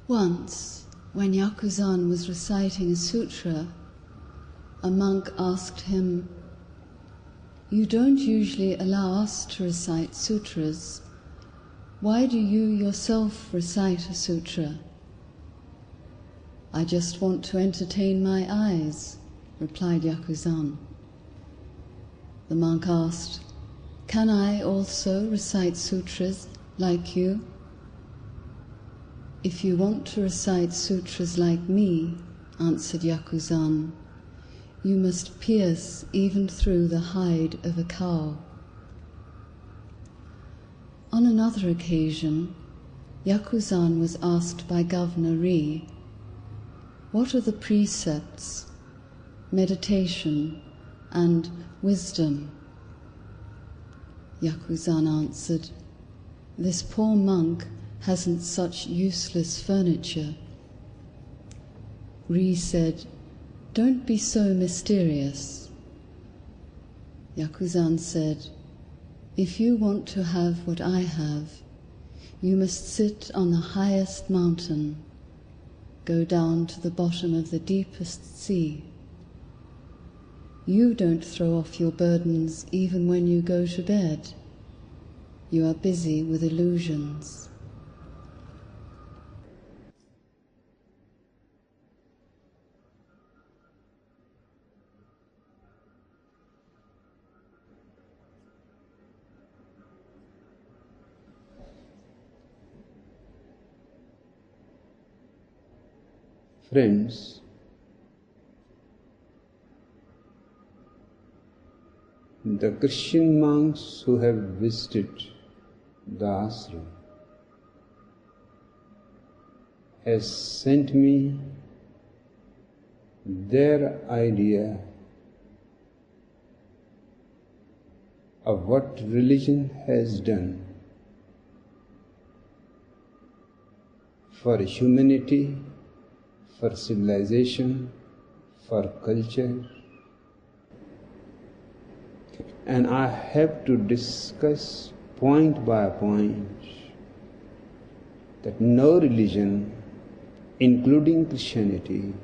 Once, when Yakuzan was reciting a sutra, a monk asked him, "You don't usually allow us to recite sutras. Why do you yourself recite a sutra?" "I just want to entertain my eyes," replied Yakuzan. The monk asked, "Can I also recite sutras like you?" "If you want to recite sutras like me," answered Yakuzan, "you must pierce even through the hide of a cow." On another occasion, Yakuzan was asked by Governor Ri, "What are the precepts, meditation, and wisdom?" Yakuzan answered, "This poor monk hasn't such useless furniture." Ri said, "Don't be so mysterious." Yakuzan said, "If you want to have what I have, you must sit on the highest mountain, go down to the bottom of the deepest sea. You don't throw off your burdens even when you go to bed. You are busy with illusions." Friends, the Christian monks who have visited the ashram has sent me their idea of what religion has done for humanity, for civilization, for culture. And I have to discuss point by point that no religion, including Christianity,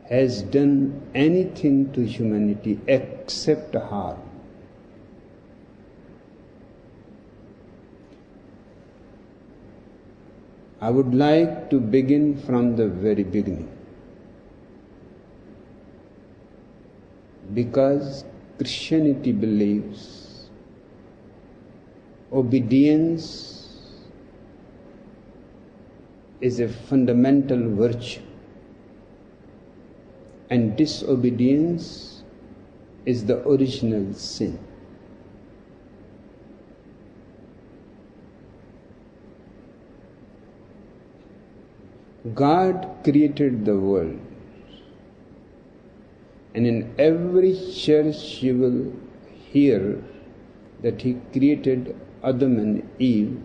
has done anything to humanity except harm. I would like to begin from the very beginning, because Christianity believes obedience is a fundamental virtue and disobedience is the original sin. God created the world, and in every church you will hear that He created Adam and Eve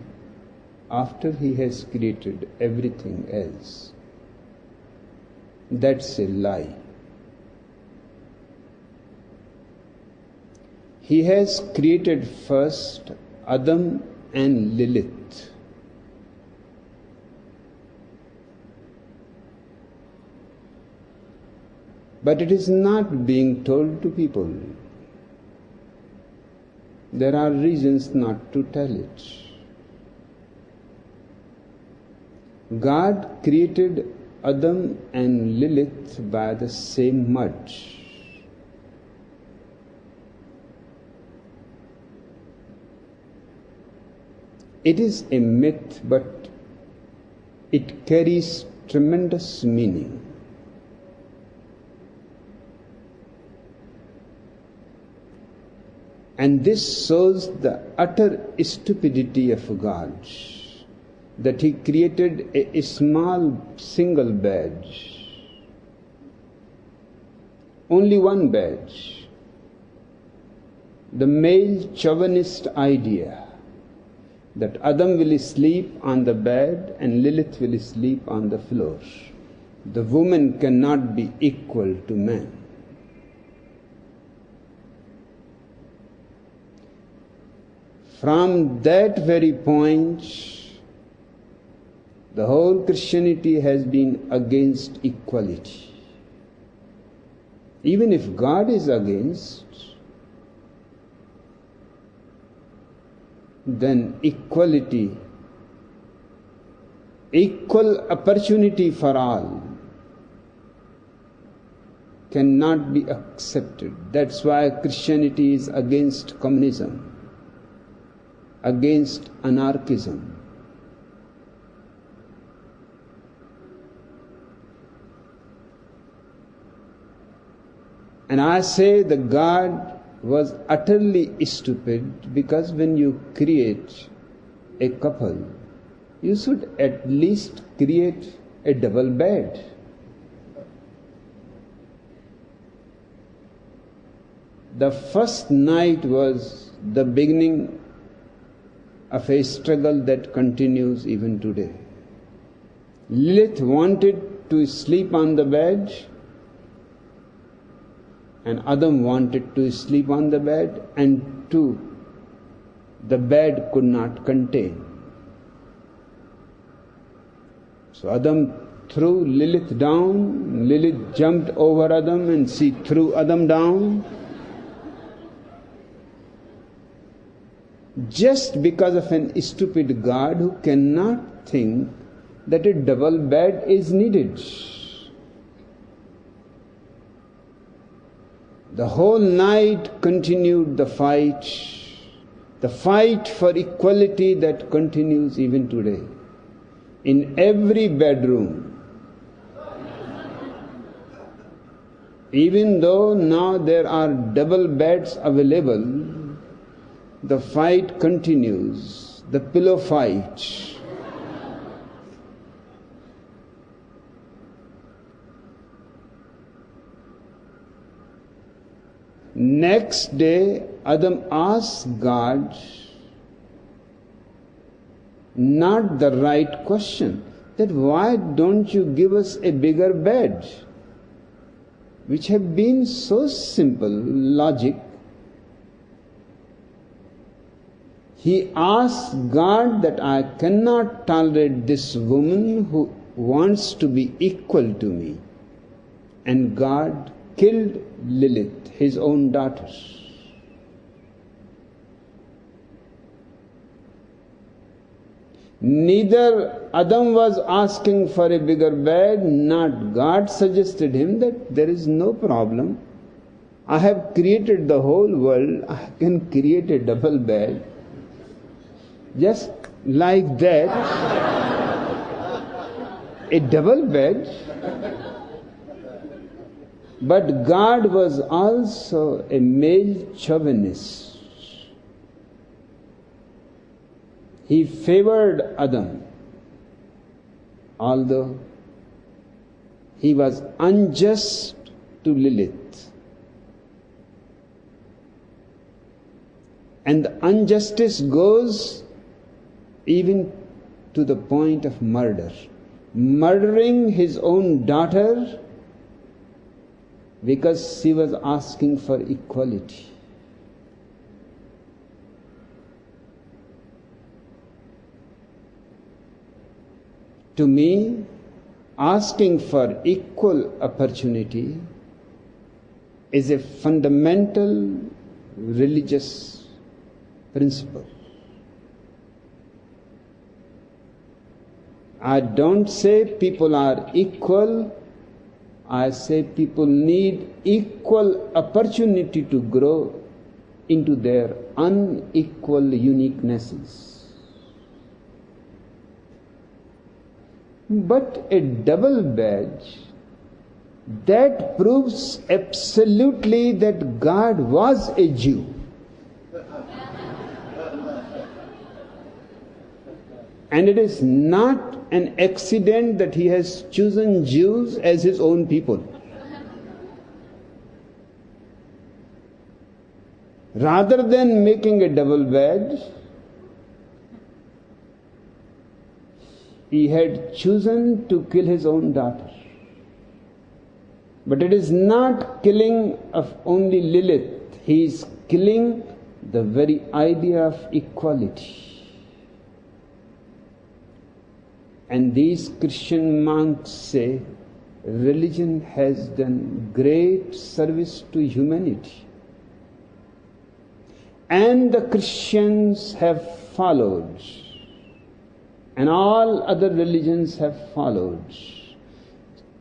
after He has created everything else. That's a lie. He has created first Adam and Lilith. But it is not being told to people. There are reasons not to tell it. God created Adam and Lilith by the same mud. It is a myth, but it carries tremendous meaning. And this shows the utter stupidity of God, that He created a small single bed, only one bed, the male chauvinist idea that Adam will sleep on the bed and Lilith will sleep on the floor. The woman cannot be equal to man. From that very point, The whole Christianity has been against equality. Even if God is against, then equality, equal opportunity for all cannot be accepted. That's why Christianity is against communism, against anarchism. And I say the God was utterly stupid, because when you create a couple, you should at least create a double bed. The first night was the beginning of a struggle that continues even today. Lilith wanted to sleep on the bed, and Adam wanted to sleep on the bed, and two, the bed could not contain. So Adam threw Lilith down, Lilith jumped over Adam, and she threw Adam down. Just because of an stupid God who cannot think that a double bed is needed. The whole night continued the fight for equality that continues even today. In every bedroom, even though now there are double beds available, the fight continues, the pillow fight. Next day, Adam asked God not the right question, that why don't you give us a bigger bed? Which have been so simple, logic. He asked God that I cannot tolerate this woman who wants to be equal to me. And God killed Lilith, his own daughter. Neither Adam was asking for a bigger bed, not God suggested him that there is no problem. I have created the whole world, I can create a double bed. Just like that, a double bed. But God was also a male chauvinist. He favored Adam, although he was unjust to Lilith. And the injustice goes even to the point of murder. Murdering his own daughter because she was asking for equality. To me, asking for equal opportunity is a fundamental religious principle. I don't say people are equal, I say people need equal opportunity to grow into their unequal uniquenesses. But a double badge, that proves absolutely that God was a Jew. And it is not an accident that he has chosen Jews as his own people. Rather than making a double badge, he had chosen to kill his own daughter. But it is not killing of only Lilith, he is killing the very idea of equality. And these Christian monks say, religion has done great service to humanity. And the Christians have followed, and all other religions have followed.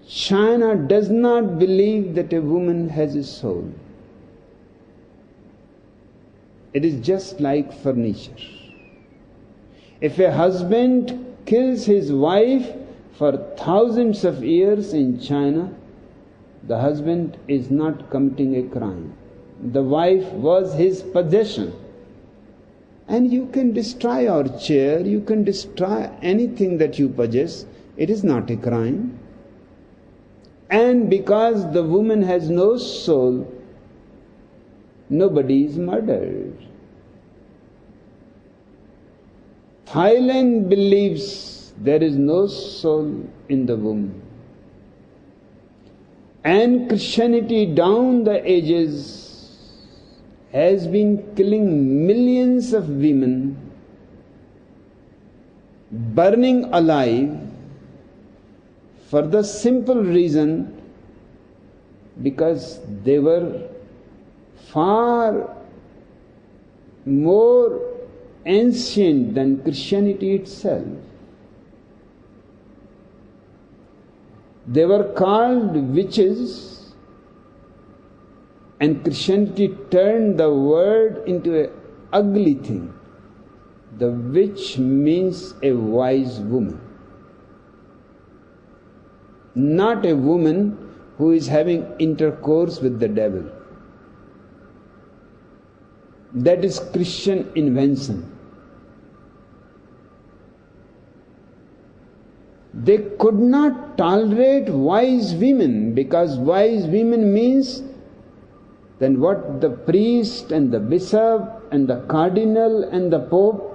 China does not believe that a woman has a soul. It is just like furniture. If a husband kills his wife for thousands of years in China, the husband is not committing a crime. The wife was his possession. And you can destroy your chair, you can destroy anything that you possess. It is not a crime. And because the woman has no soul, nobody is murdered. Thailand believes there is no soul in the woman. And Christianity down the ages has been killing millions of women, burning alive, for the simple reason because they were far more ancient than Christianity itself. They were called witches, and Christianity turned the word into an ugly thing. The witch means a wise woman, not a woman who is having intercourse with the devil. That is Christian invention. They could not tolerate wise women, because wise women means then what the priest and the bishop and the cardinal and the pope.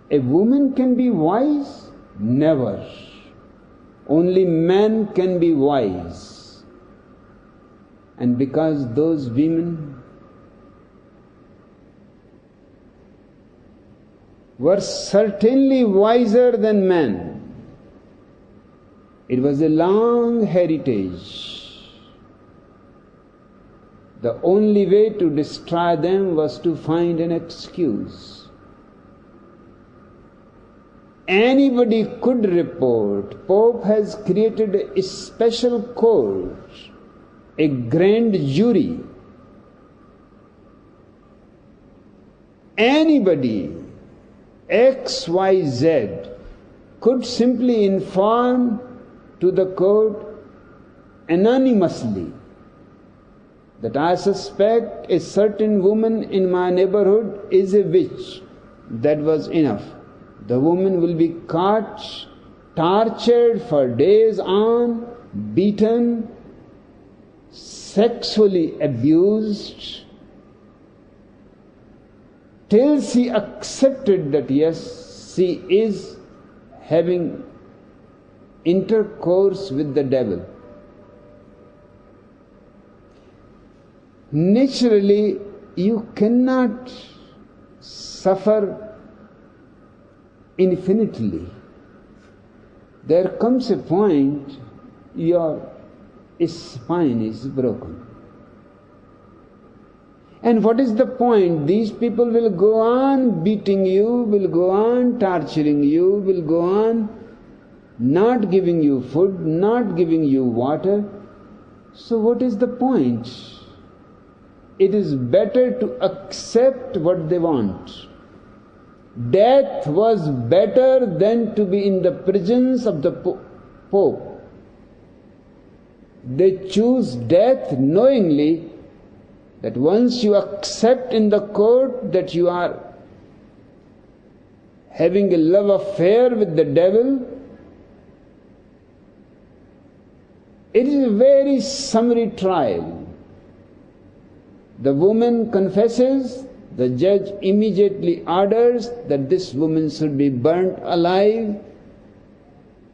A woman can be wise? Never. Only man can be wise. And because those women were certainly wiser than men, it was a long heritage. The only way to destroy them was to find an excuse. Anybody could report. Pope has created a special court, a grand jury. Anybody, XYZ, could simply inform to the court anonymously that I suspect a certain woman in my neighborhood is a witch. That was enough. The woman will be caught, tortured for days on, beaten, sexually abused, till she accepted that yes, she is having intercourse with the devil. Naturally, you cannot suffer infinitely. There comes a point your spine is broken. And what is the point? These people will go on beating you, will go on torturing you, will go on not giving you food, not giving you water. So what is the point? It is better to accept what they want. Death was better than to be in the presence of the Pope. They choose death knowingly that once you accept in the court that you are having a love affair with the devil, it is a very summary trial. The woman confesses, the judge immediately orders that this woman should be burnt alive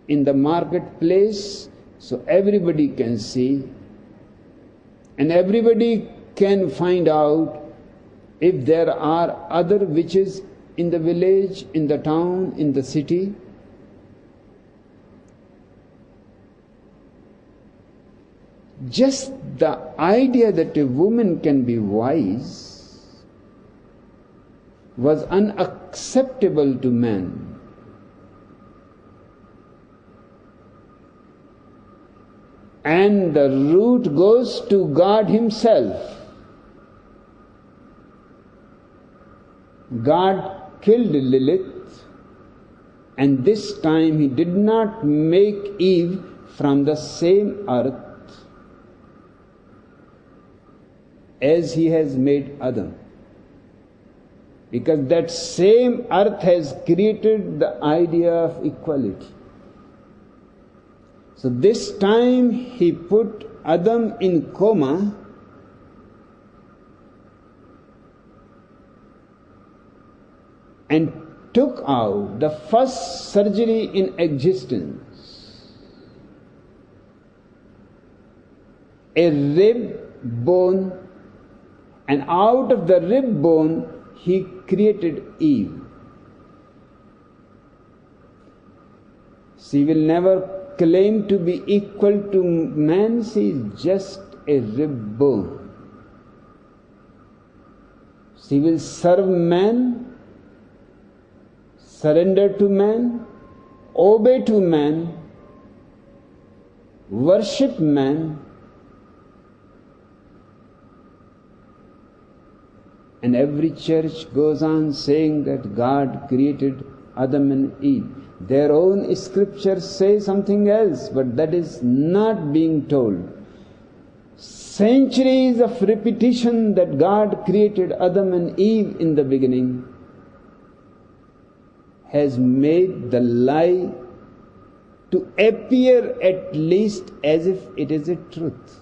in the marketplace so everybody can see, and everybody can find out if there are other witches in the village, in the town, in the city. Just the idea that a woman can be wise was unacceptable to man. And the root goes to God Himself. God killed Lilith, and this time He did not make Eve from the same earth as He has made Adam, because that same earth has created the idea of equality. So this time He put Adam in coma and took out the first surgery in existence, a rib bone, and out of the rib bone He created Eve. She will never claim to be equal to man, she is just a rib bone. She will serve man, surrender to man, obey to man, worship man, and every church goes on saying that God created Adam and Eve. Their own scriptures say something else, but that is not being told. Centuries of repetition that God created Adam and Eve in the beginning has made the lie to appear at least as if it is a truth.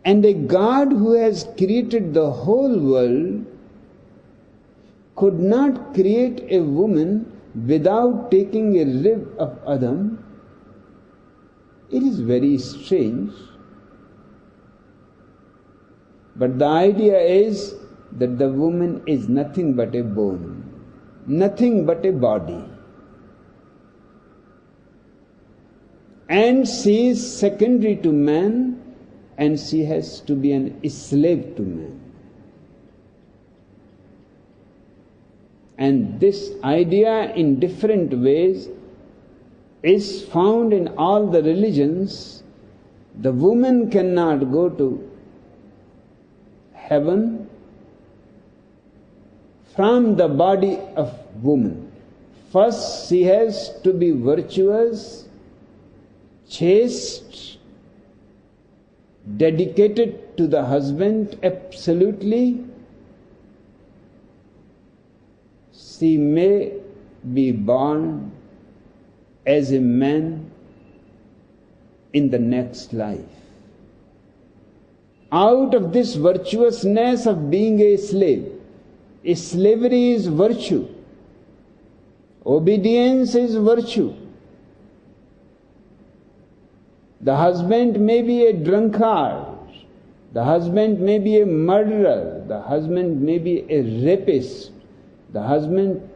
And a God who has created the whole world could not create a woman without taking a rib of Adam. It is very strange. But the idea is that the woman is nothing but a bone, nothing but a body. And she is secondary to man, and she has to be a slave to man. And this idea in different ways is found in all the religions. The woman cannot go to heaven from the body of woman. First, she has to be virtuous, chaste, dedicated to the husband absolutely. She may be born as a man in the next life. Out of this virtuousness of being a slave, slavery is virtue, obedience is virtue. The husband may be a drunkard, the husband may be a murderer, the husband may be a rapist, the husband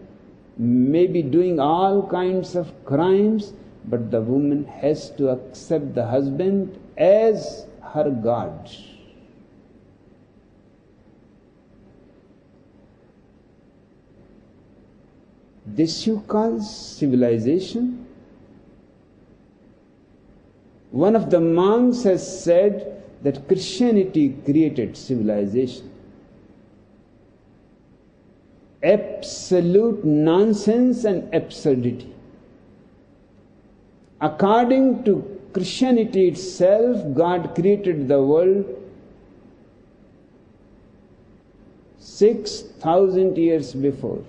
may be doing all kinds of crimes, but the woman has to accept the husband as her God. This you call civilization? One of the monks has said that Christianity created civilization. Absolute nonsense and absurdity. According to Christianity itself, God created the world 6,000 years before.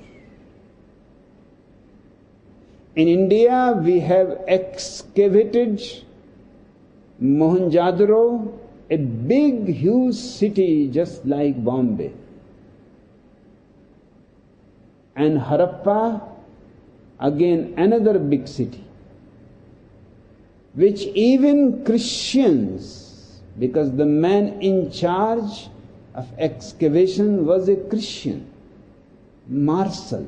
In India, we have excavated Mohenjo-daro, a big, huge city just like Bombay. And Harappa, again another big city, which even Christians, because the man in charge of excavation was a Christian, marshal.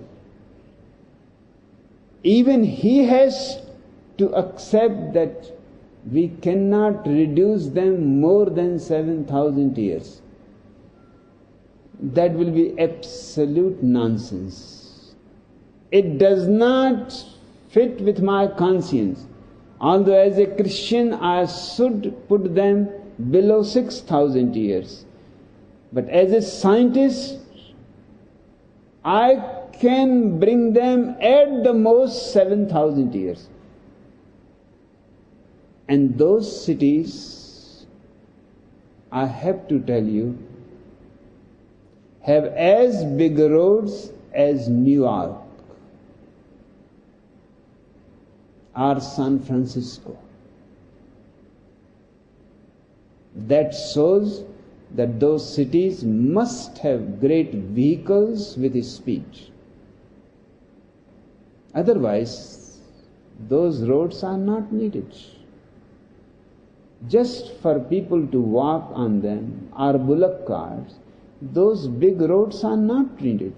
Even he has to accept that we cannot reduce them more than 7,000 years. That will be absolute nonsense. It does not fit with my conscience. Although as a Christian I should put them below 6,000 years. But as a scientist, I can bring them at the most 7,000 years. And those cities, I have to tell you, have as big roads as New York or San Francisco. That shows that those cities must have great vehicles with speed. Otherwise, those roads are not needed. Just for people to walk on them or bullock carts, those big roads are not needed.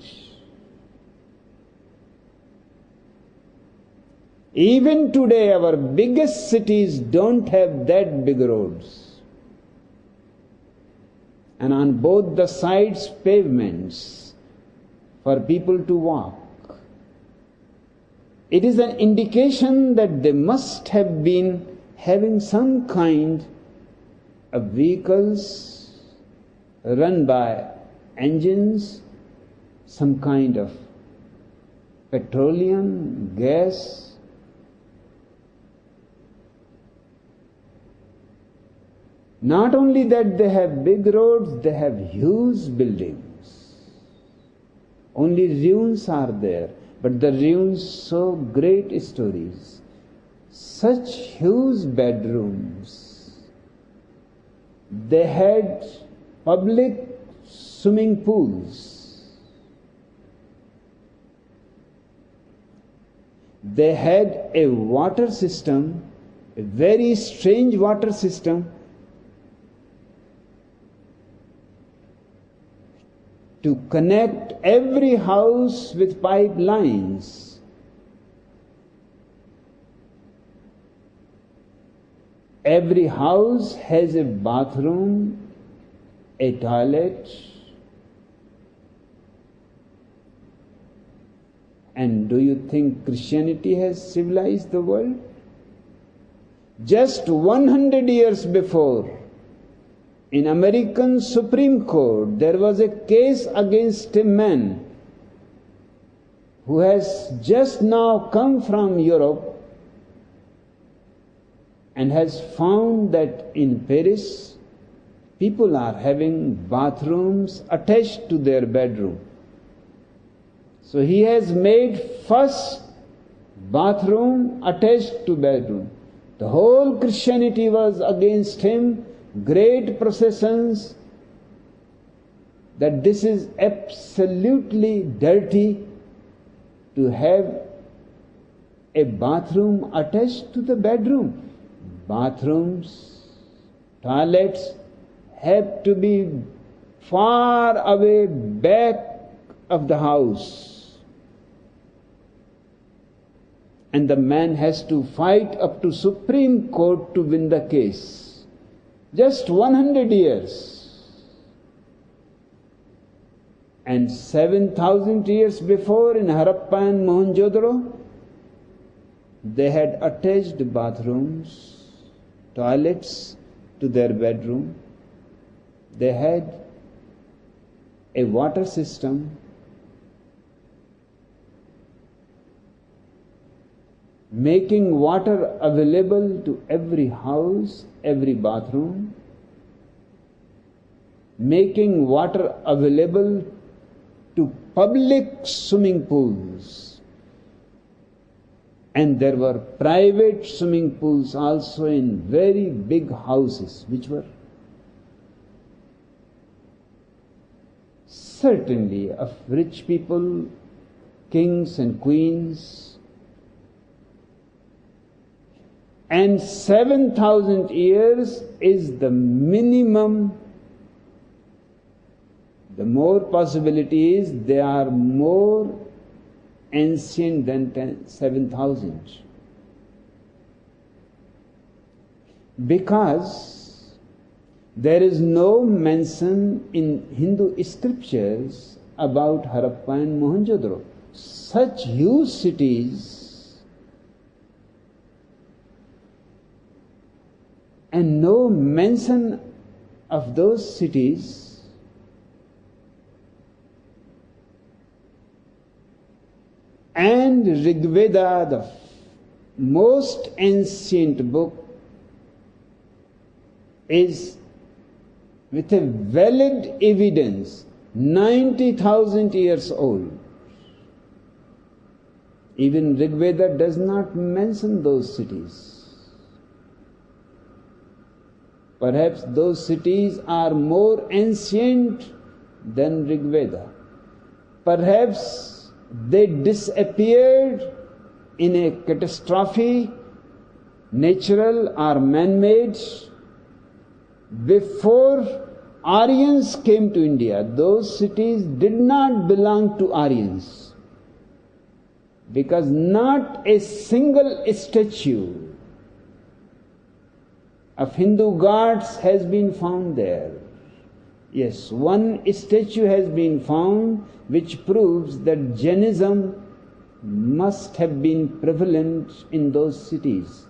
Even today, our biggest cities don't have that big roads. And on both the sides, pavements for people to walk. It is an indication that they must have been having some kind of vehicles run by engines, some kind of petroleum, gas. Not only that they have big roads, they have huge buildings. Only ruins are there, but the ruins show great stories. Such huge bedrooms. They had public swimming pools. They had a water system, a very strange water system, to connect every house with pipelines. Every house has a bathroom, a toilet, and do you think Christianity has civilized the world? Just 100 years before, in American Supreme Court, there was a case against a man who has just now come from Europe and has found that in Paris, people are having bathrooms attached to their bedroom. So he has made first bathroom attached to bedroom. The whole Christianity was against him. Great processions that this is absolutely dirty to have a bathroom attached to the bedroom. Bathrooms, toilets have to be far away back of the house. And the man has to fight up to Supreme Court to win the case. Just 100 years. And 7,000 years before in Harappa and Mohenjo-daro, they had attached bathrooms, toilets to their bedroom. They had a water system. Making water available to every house, every bathroom, making water available to public swimming pools. And there were private swimming pools also in very big houses, which were certainly of rich people, kings and queens. And 7,000 years is the minimum The more possibility is they are more ancient than 7,000. Because there is no mention in Hindu scriptures about Harappa and Mohenjo-daro. Such huge cities and no mention of those cities. And Rigveda, the most ancient book, is with a valid evidence 90,000 years old. Even Rigveda does not mention those cities. Perhaps those cities are more ancient than Rigveda. Perhaps they disappeared in a catastrophe, natural or man-made, before Aryans came to India. Those cities did not belong to Aryans, because not a single statue of Hindu gods has been found there. Yes, one statue has been found which proves that Jainism must have been prevalent in those cities.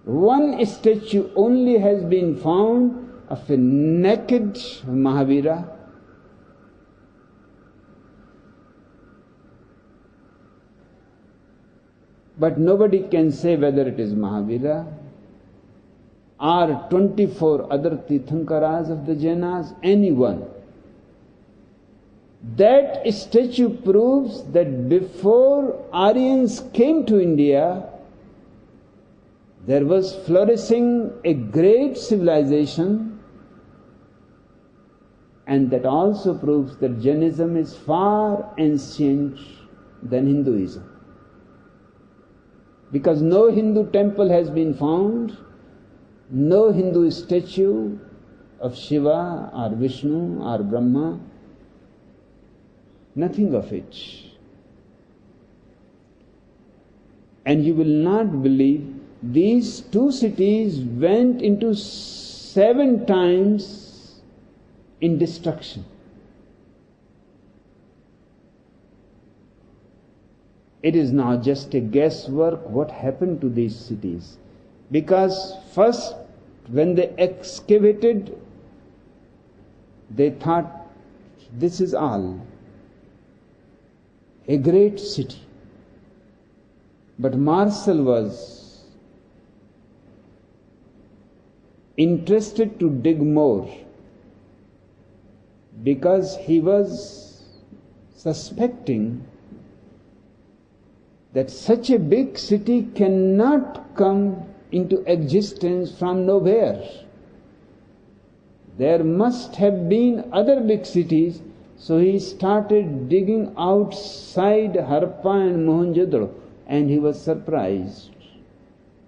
One statue only has been found of a naked Mahavira. But nobody can say whether it is Mahavira or 24 other Tirthankaras of the Jainas, anyone. That statue proves that before Aryans came to India, there was flourishing a great civilization, and that also proves that Jainism is far ancient than Hinduism. Because no Hindu temple has been found, no Hindu statue of Shiva or Vishnu or Brahma, nothing of it. And you will not believe, these two cities went into 7 times in destruction. It is now just a guesswork what happened to these cities. Because first, when they excavated, they thought, this is all. A great city. But Marshall was interested to dig more, because he was suspecting that such a big city cannot come into existence from nowhere. There must have been other big cities, so he started digging outside Harappa and Mohenjo-daro, and he was surprised.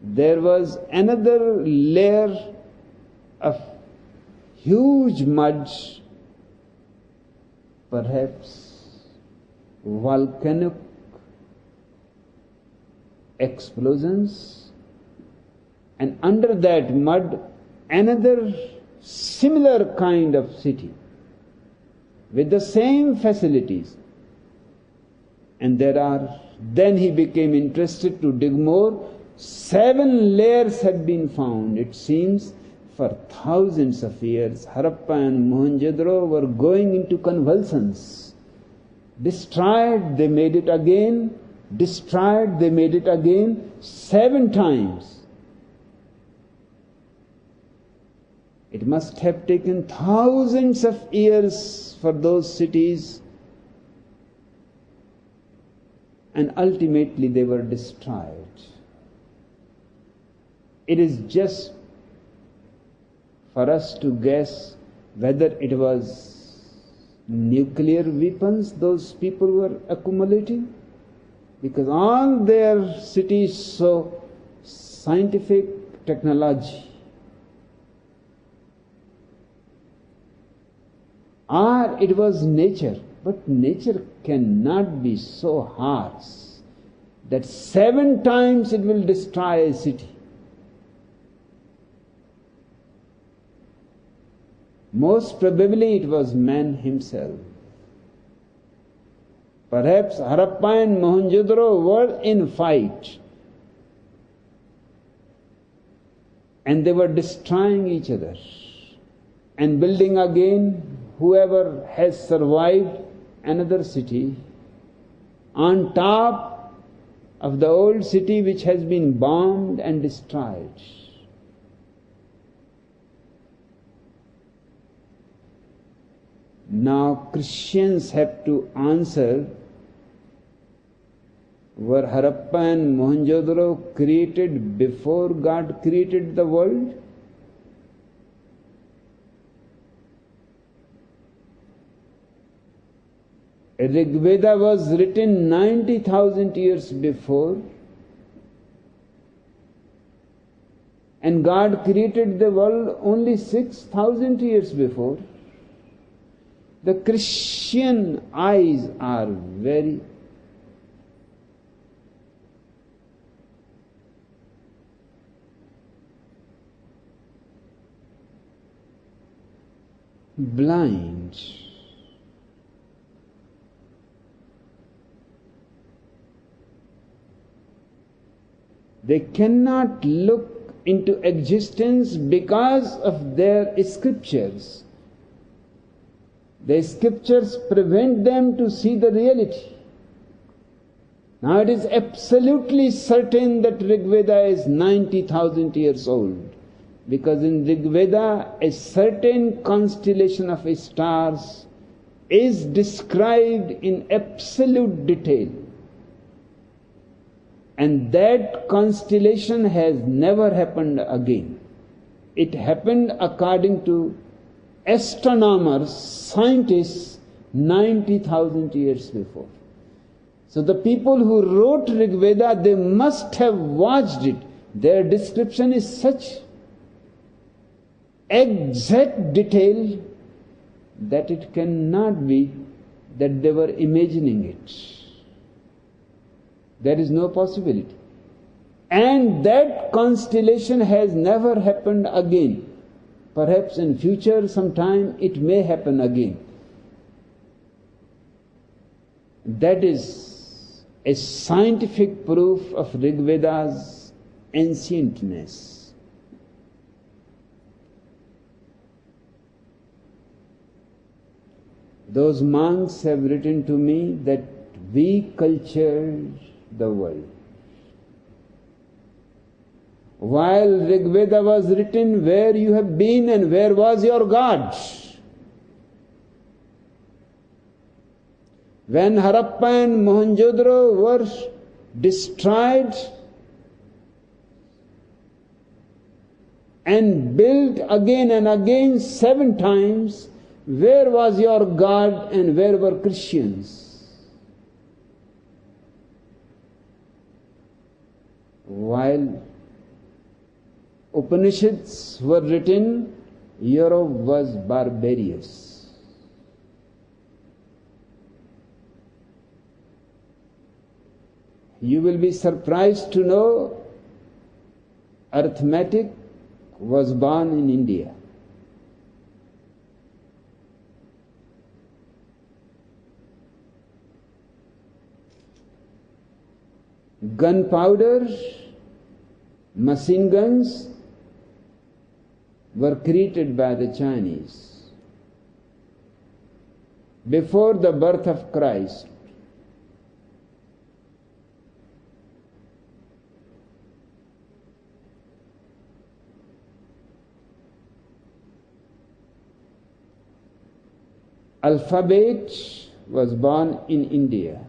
There was another layer of huge mud, perhaps volcanic explosions, and under that mud another similar kind of city with the same facilities. And then he became interested to dig more. 7 layers had been found. It seems for thousands of years Harappa and Mohenjo-daro were going into convulsions. Destroyed, they made it again. Destroyed, they made it again. 7 times. It must have taken thousands of years for those cities, and ultimately they were destroyed. It is just for us to guess whether it was nuclear weapons those people were accumulating, because all their cities show scientific technology. or it was nature. But nature cannot be so harsh that 7 times it will destroy a city. Most probably it was man himself. Perhaps Harappa and Mohenjo-daro were in fight, and they were destroying each other and building again, whoever has survived, another city on top of the old city which has been bombed and destroyed. Now Christians have to answer, were Harappa and Mohenjo-daro created before God created the world? Rig Veda was written 90,000 years before, and God created the world only 6,000 years before. The Christian eyes are very blind. They cannot look into existence because of their scriptures. The scriptures prevent them to see the reality. Now it is absolutely certain that Rig Veda is 90,000 years old, because in Rig Veda a certain constellation of stars is described in absolute detail. And that constellation has never happened again. It happened according to astronomers, scientists, 90,000 years before. So the people who wrote Rig Veda, they must have watched it. Their description is such exact detail that it cannot be that they were imagining it. There is no possibility. And that constellation has never happened again. Perhaps in future sometime it may happen again. That is a scientific proof of Rig Veda's ancientness. Those monks have written to me that we cultured the world. While Rig Veda was written, where you have been and where was your God? When Harappa and Mohenjo-daro were destroyed and built again and again 7 times, where was your God and where were Christians? While Upanishads were written, Europe was barbarous. You will be surprised to know arithmetic was born in India. Gunpowder, machine guns were created by the Chinese before the birth of Christ. Alphabet was born in India.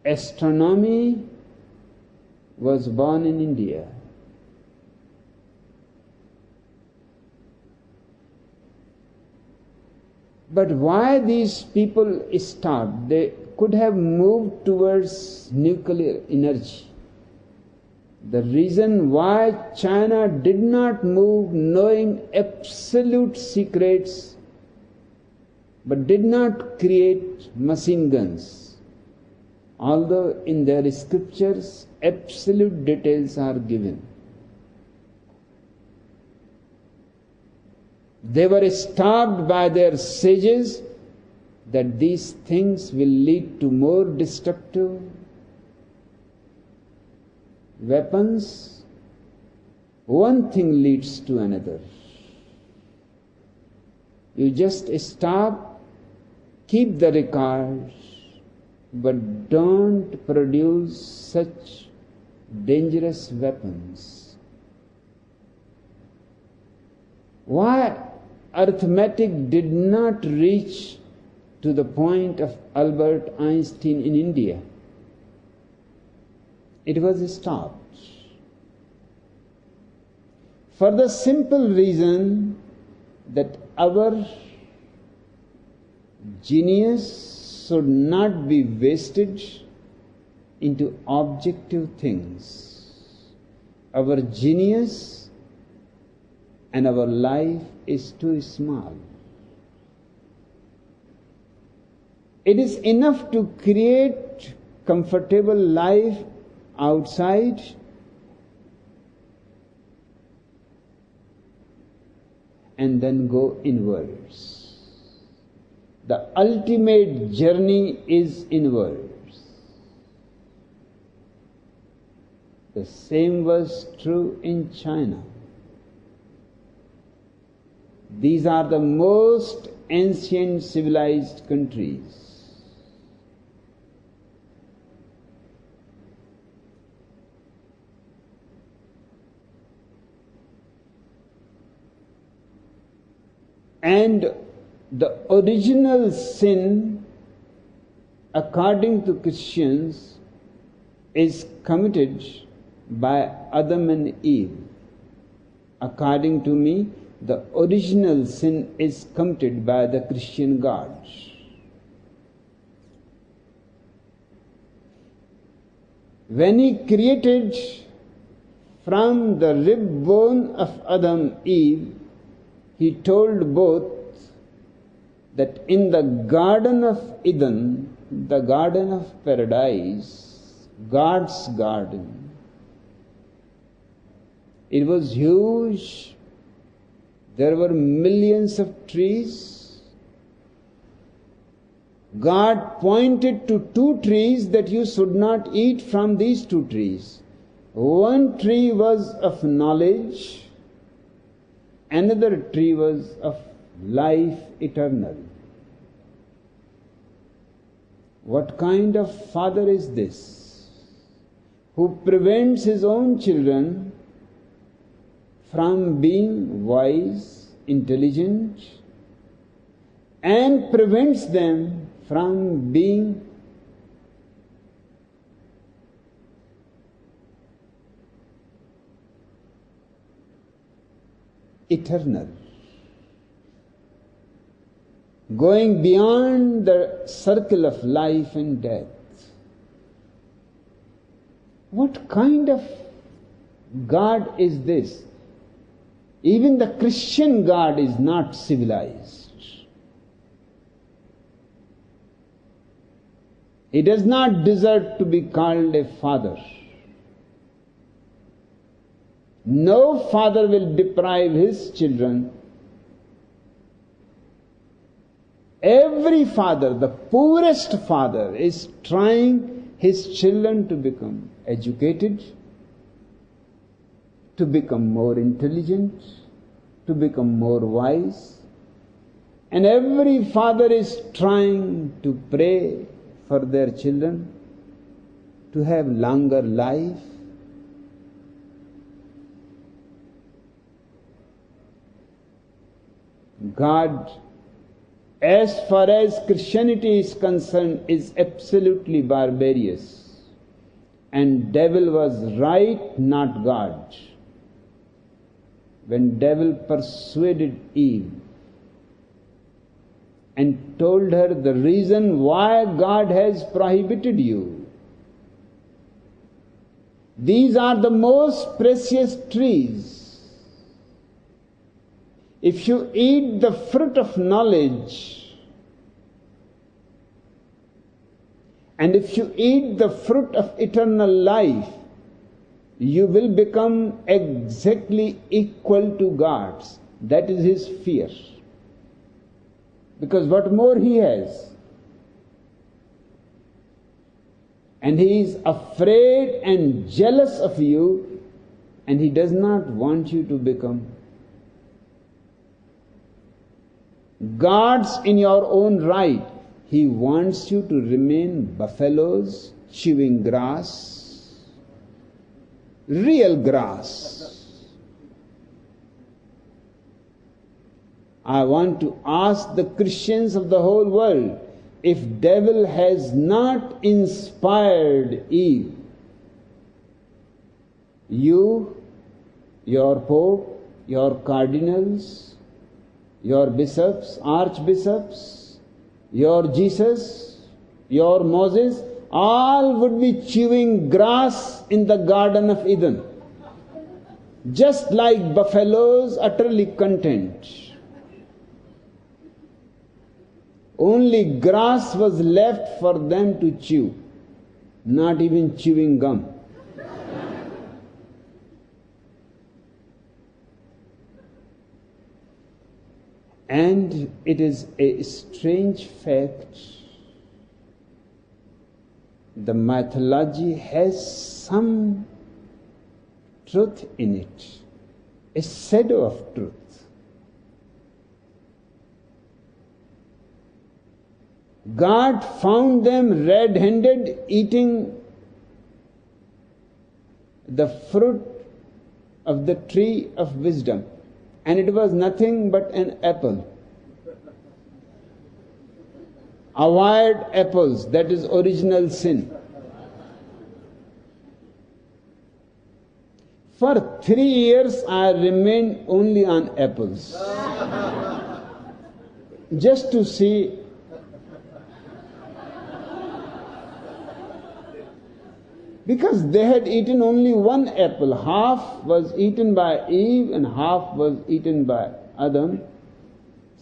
Astronomy was born in India. But why these people stopped? They could have moved towards nuclear energy. The reason why China did not move knowing absolute secrets but did not create machine guns, although in their scriptures absolute details are given. They were stopped by their sages that these things will lead to more destructive weapons. One thing leads to another. You just stop, keep the records, but don't produce such dangerous weapons. Why arithmetic did not reach to the point of Albert Einstein in India? It was stopped for the simple reason that our genius should not be wasted into objective things. Our genius and our life is too small. It is enough to create comfortable life outside and then go inwards. The ultimate journey is inwards. The same was true in China. These are the most ancient civilized countries. And the original sin, according to Christians, is committed by Adam and Eve. According to me, the original sin is committed by the Christian gods. When He created from the rib bone of Adam Eve, He told both that in the Garden of Eden, the Garden of Paradise, God's garden, it was huge. There were millions of trees. God pointed to two trees that you should not eat from these two trees. One tree was of knowledge, another tree was of life eternal. What kind of father is this, who prevents his own children from being wise, intelligent, and prevents them from being eternal, going beyond the circle of life and death? What kind of God is this? Even the Christian God is not civilized. He does not deserve to be called a father. No father will deprive his children. Every father, the poorest father, is trying his children to become educated, to become more intelligent, to become more wise. And every father is trying to pray for their children to have longer life. God, as far as Christianity is concerned, is absolutely barbarous. And devil was right, not God. When devil persuaded Eve and told her the reason why God has prohibited you These are the most precious trees. If you eat the fruit of knowledge, and if you eat the fruit of eternal life, you will become exactly equal to God's. That is his fear. Because what more he has? And he is afraid and jealous of you, and he does not want you to become gods in your own right. He wants you to remain buffaloes chewing grass, real grass. I want to ask the Christians of the whole world, if devil has not inspired Eve, you, your pope, your cardinals, your bishops, archbishops, your Jesus, your Moses, all would be chewing grass in the Garden of Eden, just like buffaloes, utterly content. Only grass was left for them to chew, not even chewing gum. And it is a strange fact, the mythology has some truth in it, a shadow of truth. God found them red-handed eating the fruit of the tree of wisdom, and it was nothing but an apple. Avoid apples, that is original sin. For 3 years I remained only on apples, just to see because they had eaten only one apple. Half was eaten by Eve and half was eaten by Adam.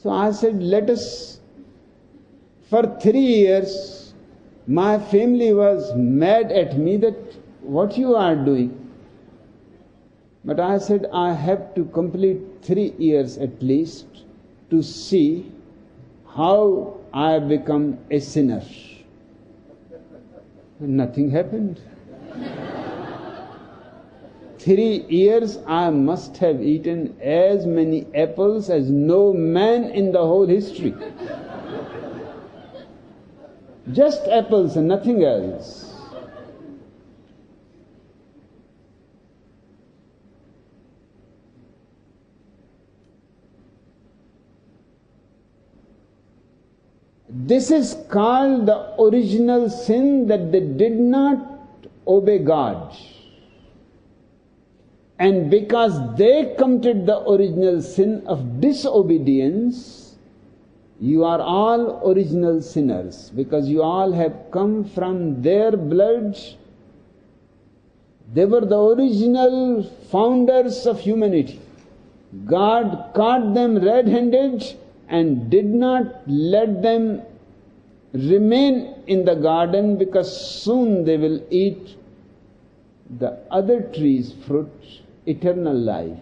So I said, let us. For 3 years, my family was mad at me that what you are doing. But I said, I have to complete 3 years at least to see how I become a sinner. And nothing happened. 3 years I must have eaten as many apples as no man in the whole history. Just apples and nothing else. This is called the original sin, that they did not obey God. And because they committed the original sin of disobedience, you are all original sinners, because you all have come from their blood. They were the original founders of humanity. God caught them red-handed and did not let them remain in the garden, because soon they will eat the other tree's fruit, eternal life.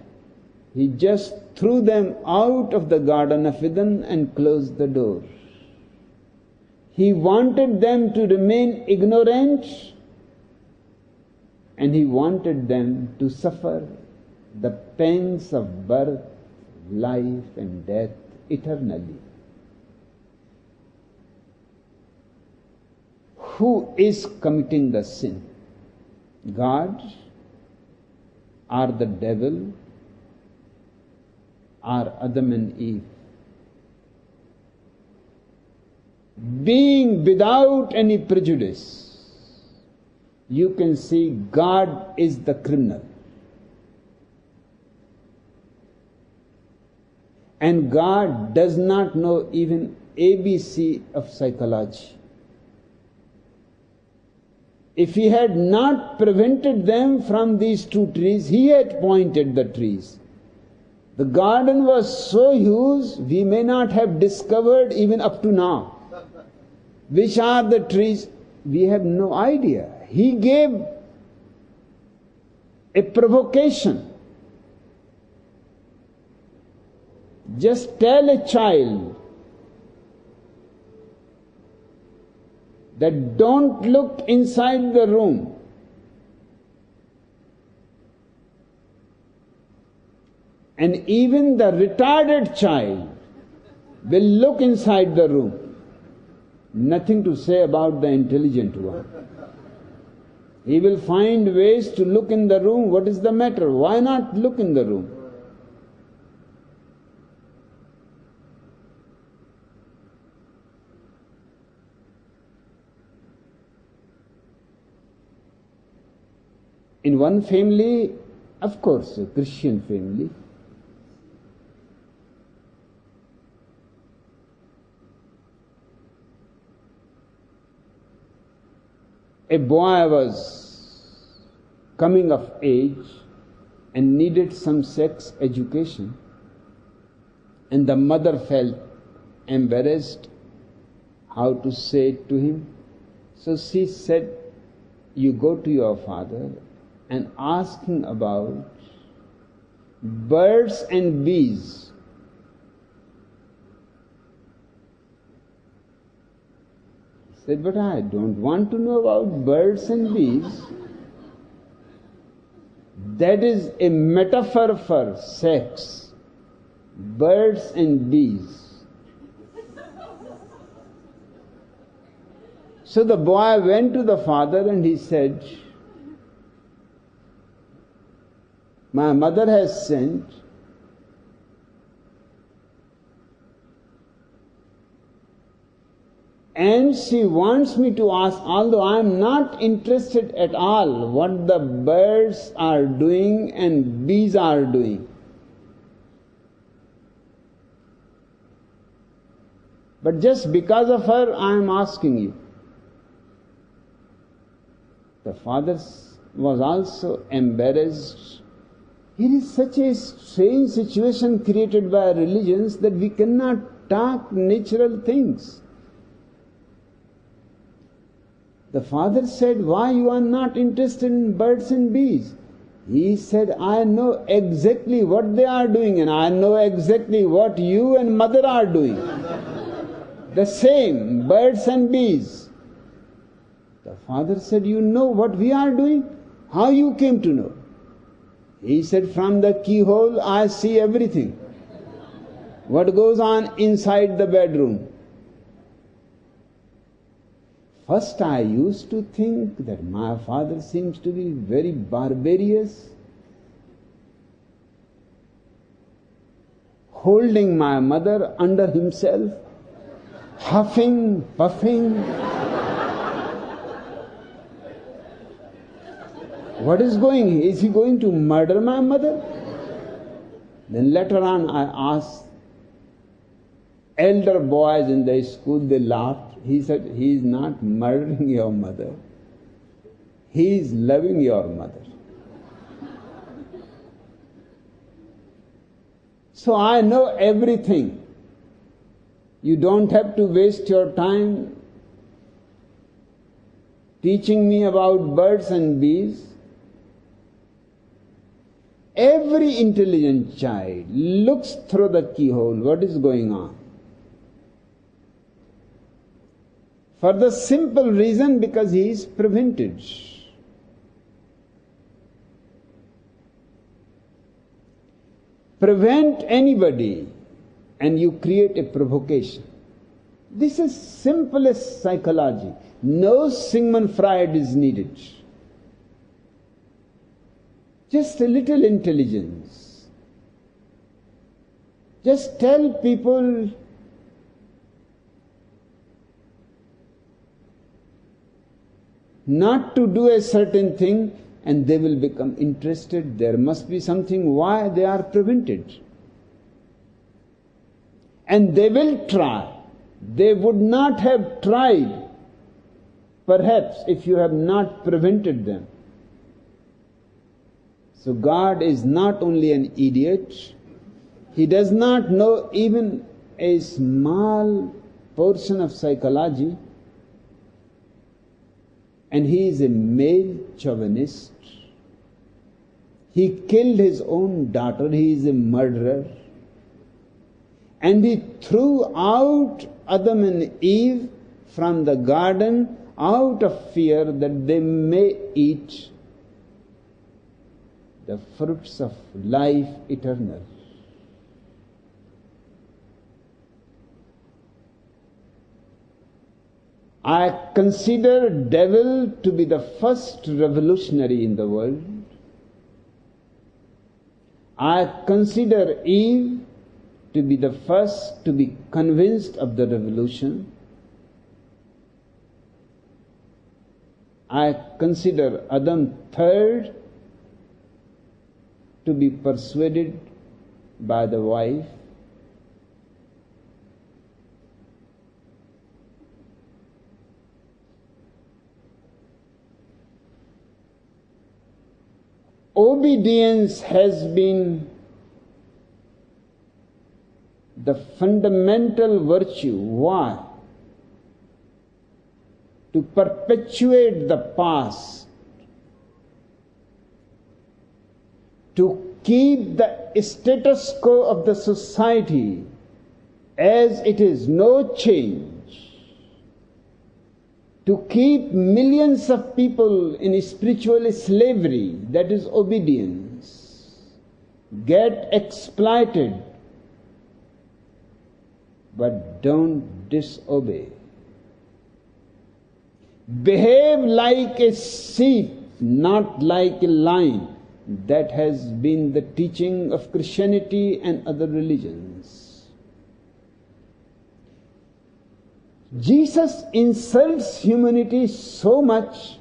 He just threw them out of the Garden of Eden and closed the door. He wanted them to remain ignorant, and he wanted them to suffer the pains of birth, life and death eternally. Who is committing the sin? God or the devil or Adam and Eve? Being without any prejudice, you can see God is the criminal. And God does not know even ABC of psychology. If he had not prevented them from these two trees, he had pointed the trees. The garden was so huge, we may not have discovered even up to now. Which are the trees? We have no idea. He gave a provocation. Just tell a child that don't look inside the room. And even the retarded child will look inside the room. Nothing to say about the intelligent one. He will find ways to look in the room. What is the matter? Why not look in the room? In one family, of course, a Christian family, a boy was coming of age and needed some sex education, and the mother felt embarrassed how to say it to him. So she said, "You go to your father and ask him about birds and bees." He said, "But I don't want to know about birds and bees. That is a metaphor for sex. Birds and bees." So the boy went to the father and he said, "My mother has sent and she wants me to ask, although I am not interested at all what the birds are doing and bees are doing. But just because of her, I am asking you." The father was also embarrassed. It is such a strange situation created by religions that we cannot talk natural things. The father said, "Why you are not interested in birds and bees?" He said, "I know exactly what they are doing, and I know exactly what you and mother are doing. The same, birds and bees." The father said, "You know what we are doing? How you came to know?" He said, "From the keyhole I see everything. What goes on inside the bedroom. First I used to think that my father seems to be very barbarous, holding my mother under himself, huffing, puffing. What is going? Is he going to murder my mother?" Then later on I asked elder boys in the school, they laughed. He said, "He is not murdering your mother. He is loving your mother." So I know everything. You don't have to waste your time teaching me about birds and bees. Every intelligent child looks through the keyhole what is going on. For the simple reason because he is prevented. Prevent anybody and you create a provocation. This is simplest psychology. No Sigmund Freud is needed. Just a little intelligence. Just tell people not to do a certain thing and they will become interested. There must be something why they are prevented. And they will try. They would not have tried perhaps if you have not prevented them. So God is not only an idiot, He does not know even a small portion of psychology, and He is a male chauvinist. He killed His own daughter, He is a murderer. And He threw out Adam and Eve from the garden out of fear that they may eat the fruits of life eternal. I consider devil to be the first revolutionary in the world. I consider Eve to be the first to be convinced of the revolution. I consider Adam third to be persuaded by the wife. Obedience has been the fundamental virtue. Why? To perpetuate the past, to keep the status quo of the society as it is, no change, to keep millions of people in spiritual slavery, that is obedience, get exploited, but don't disobey. Behave like a sheep, not like a lion. That has been the teaching of Christianity and other religions. Jesus insults humanity so much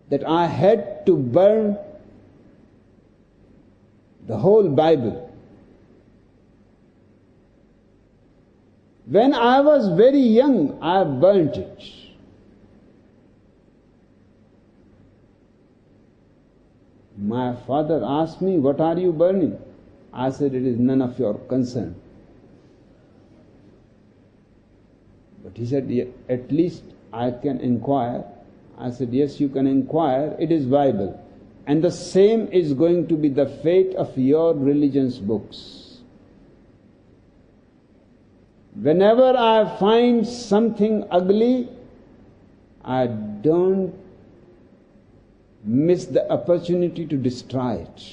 that I had to burn the whole Bible. When I was very young, I burnt it. My father asked me, "What are you burning?" I said, "It is none of your concern." But he said, "At least I can inquire." I said, "Yes, you can inquire. It is Bible. And the same is going to be the fate of your religion's books. Whenever I find something ugly, I don't miss the opportunity to destroy it."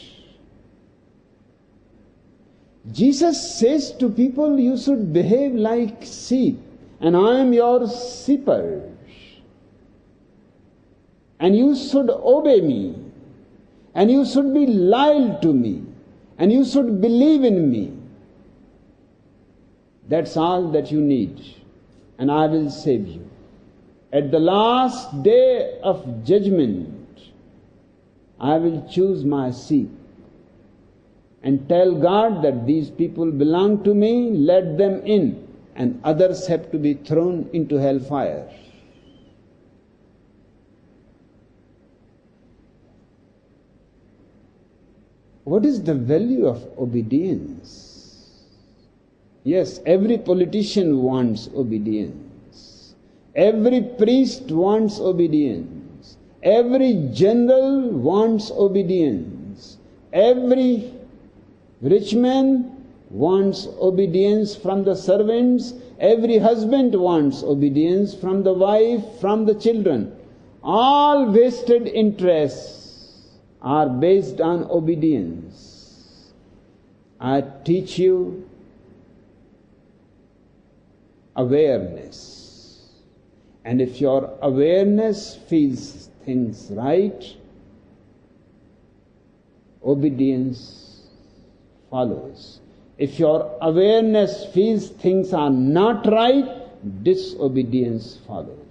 Jesus says to people, you should behave like sheep, and I am your shepherd, and you should obey me, and you should be loyal to me, and you should believe in me. That's all that you need, and I will save you. At the last day of judgment, I will choose my sheep and tell God that these people belong to me, let them in, and others have to be thrown into hellfire. What is the value of obedience? Yes, every politician wants obedience. Every priest wants obedience. Every general wants obedience. Every rich man wants obedience from the servants. Every husband wants obedience from the wife, from the children. All vested interests are based on obedience. I teach you awareness. And if your awareness feels things right, obedience follows. If your awareness feels things are not right, disobedience follows.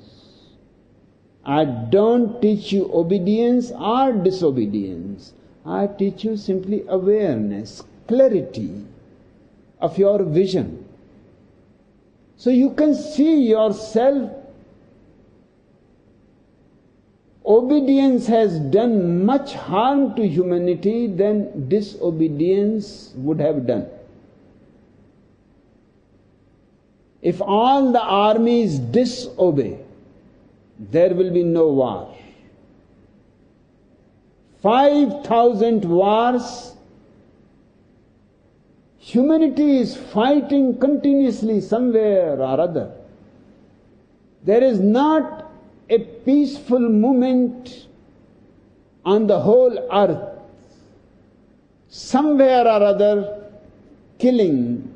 I don't teach you obedience or disobedience. I teach you simply awareness, clarity of your vision. So you can see yourself, obedience has done much harm to humanity than disobedience would have done. If all the armies disobey, there will be no war. 5,000 wars, humanity is fighting continuously somewhere or other. There is not a peaceful moment on the whole earth. Somewhere or other, killing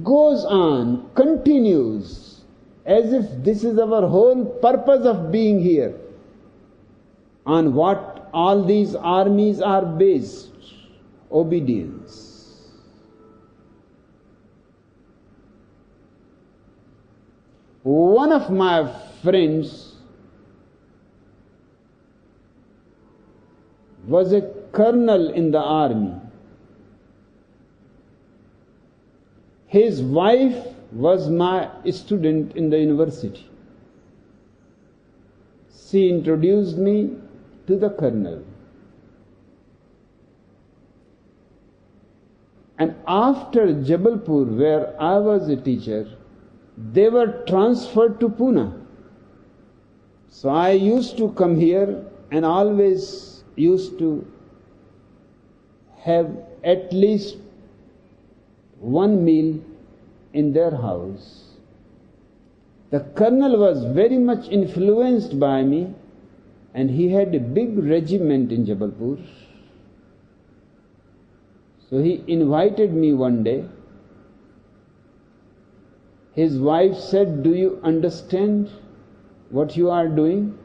goes on, continues, as if this is our whole purpose of being here. On what all these armies are based? Obedience. One of my friends was a colonel in the army. His wife was my student in the university. She introduced me to the colonel. And after Jabalpur, where I was a teacher, they were transferred to Pune. So I used to come here and always used to have at least one meal in their house. The colonel was very much influenced by me, and he had a big regiment in Jabalpur. So he invited me one day. His wife said, "Do you understand what you are doing?"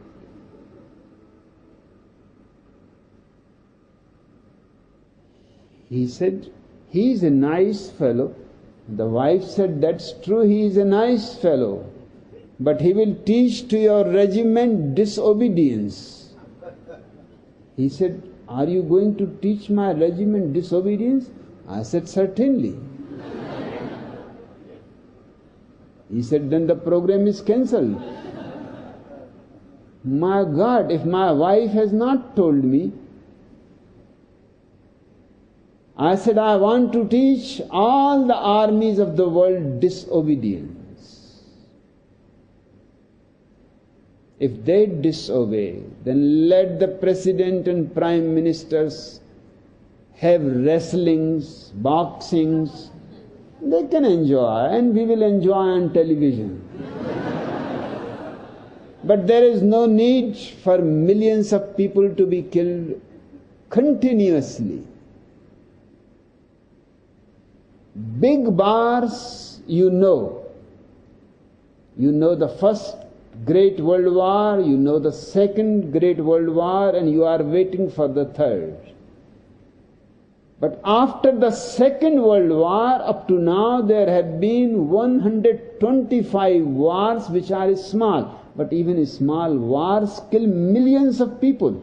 He said, "He is a nice fellow." The wife said, "That's true, he is a nice fellow, but he will teach to your regiment disobedience." He said, "Are you going to teach my regiment disobedience?" I said, "Certainly." He said, "Then the program is cancelled." My God, if my wife has not told me, I said, "I want to teach all the armies of the world disobedience. If they disobey, then let the president and prime ministers have wrestlings, boxings. They can enjoy, and we will enjoy on television. But there is no need for millions of people to be killed continuously. Big wars, you know the first Great World War, you know the second Great World War, and you are waiting for the third. But after the Second World War, up to now, there have been 125 wars which are small. But even small wars kill millions of people.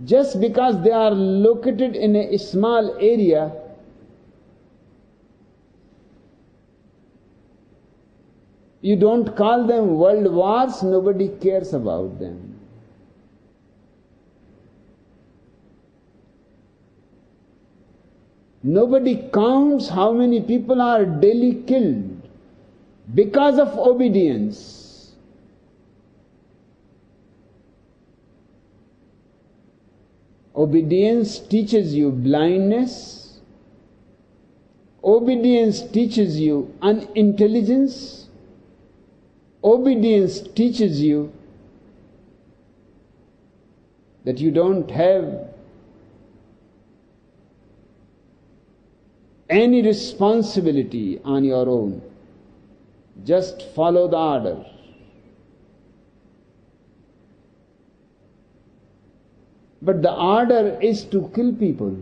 Just because they are located in a small area, you don't call them world wars, nobody cares about them. Nobody counts how many people are daily killed because of obedience. Obedience teaches you blindness. Obedience teaches you unintelligence. Obedience teaches you that you don't have any responsibility on your own. Just follow the order. But the order is to kill people.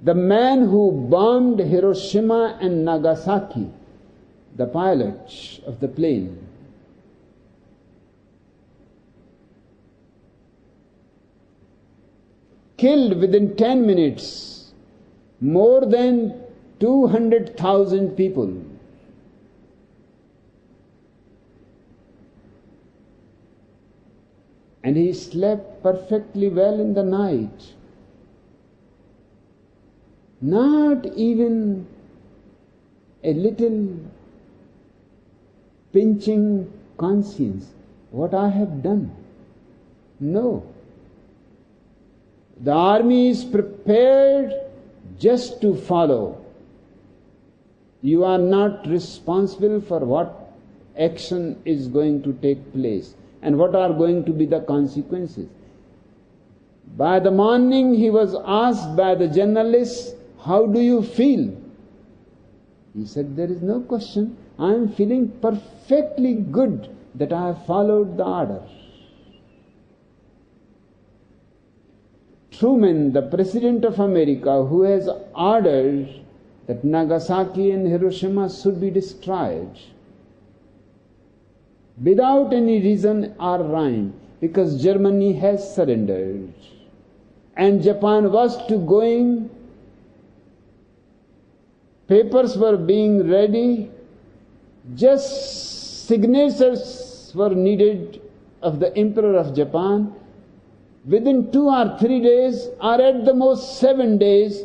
The man who bombed Hiroshima and Nagasaki, the pilot of the plane, killed within 10 minutes more than 200,000 people. And he slept perfectly well in the night. Not even a little pinching conscience, what I have done. No. The army is prepared just to follow. You are not responsible for what action is going to take place and what are going to be the consequences. By the morning he was asked by the journalists, "How do you feel?" He said, "There is no question. I am feeling perfectly good that I have followed the order." Truman, the President of America, who has ordered that Nagasaki and Hiroshima should be destroyed without any reason or rhyme, because Germany has surrendered and Japan was to going, papers were being ready, just signatures were needed of the Emperor of Japan. Within 2 or 3 days, or at the most 7 days,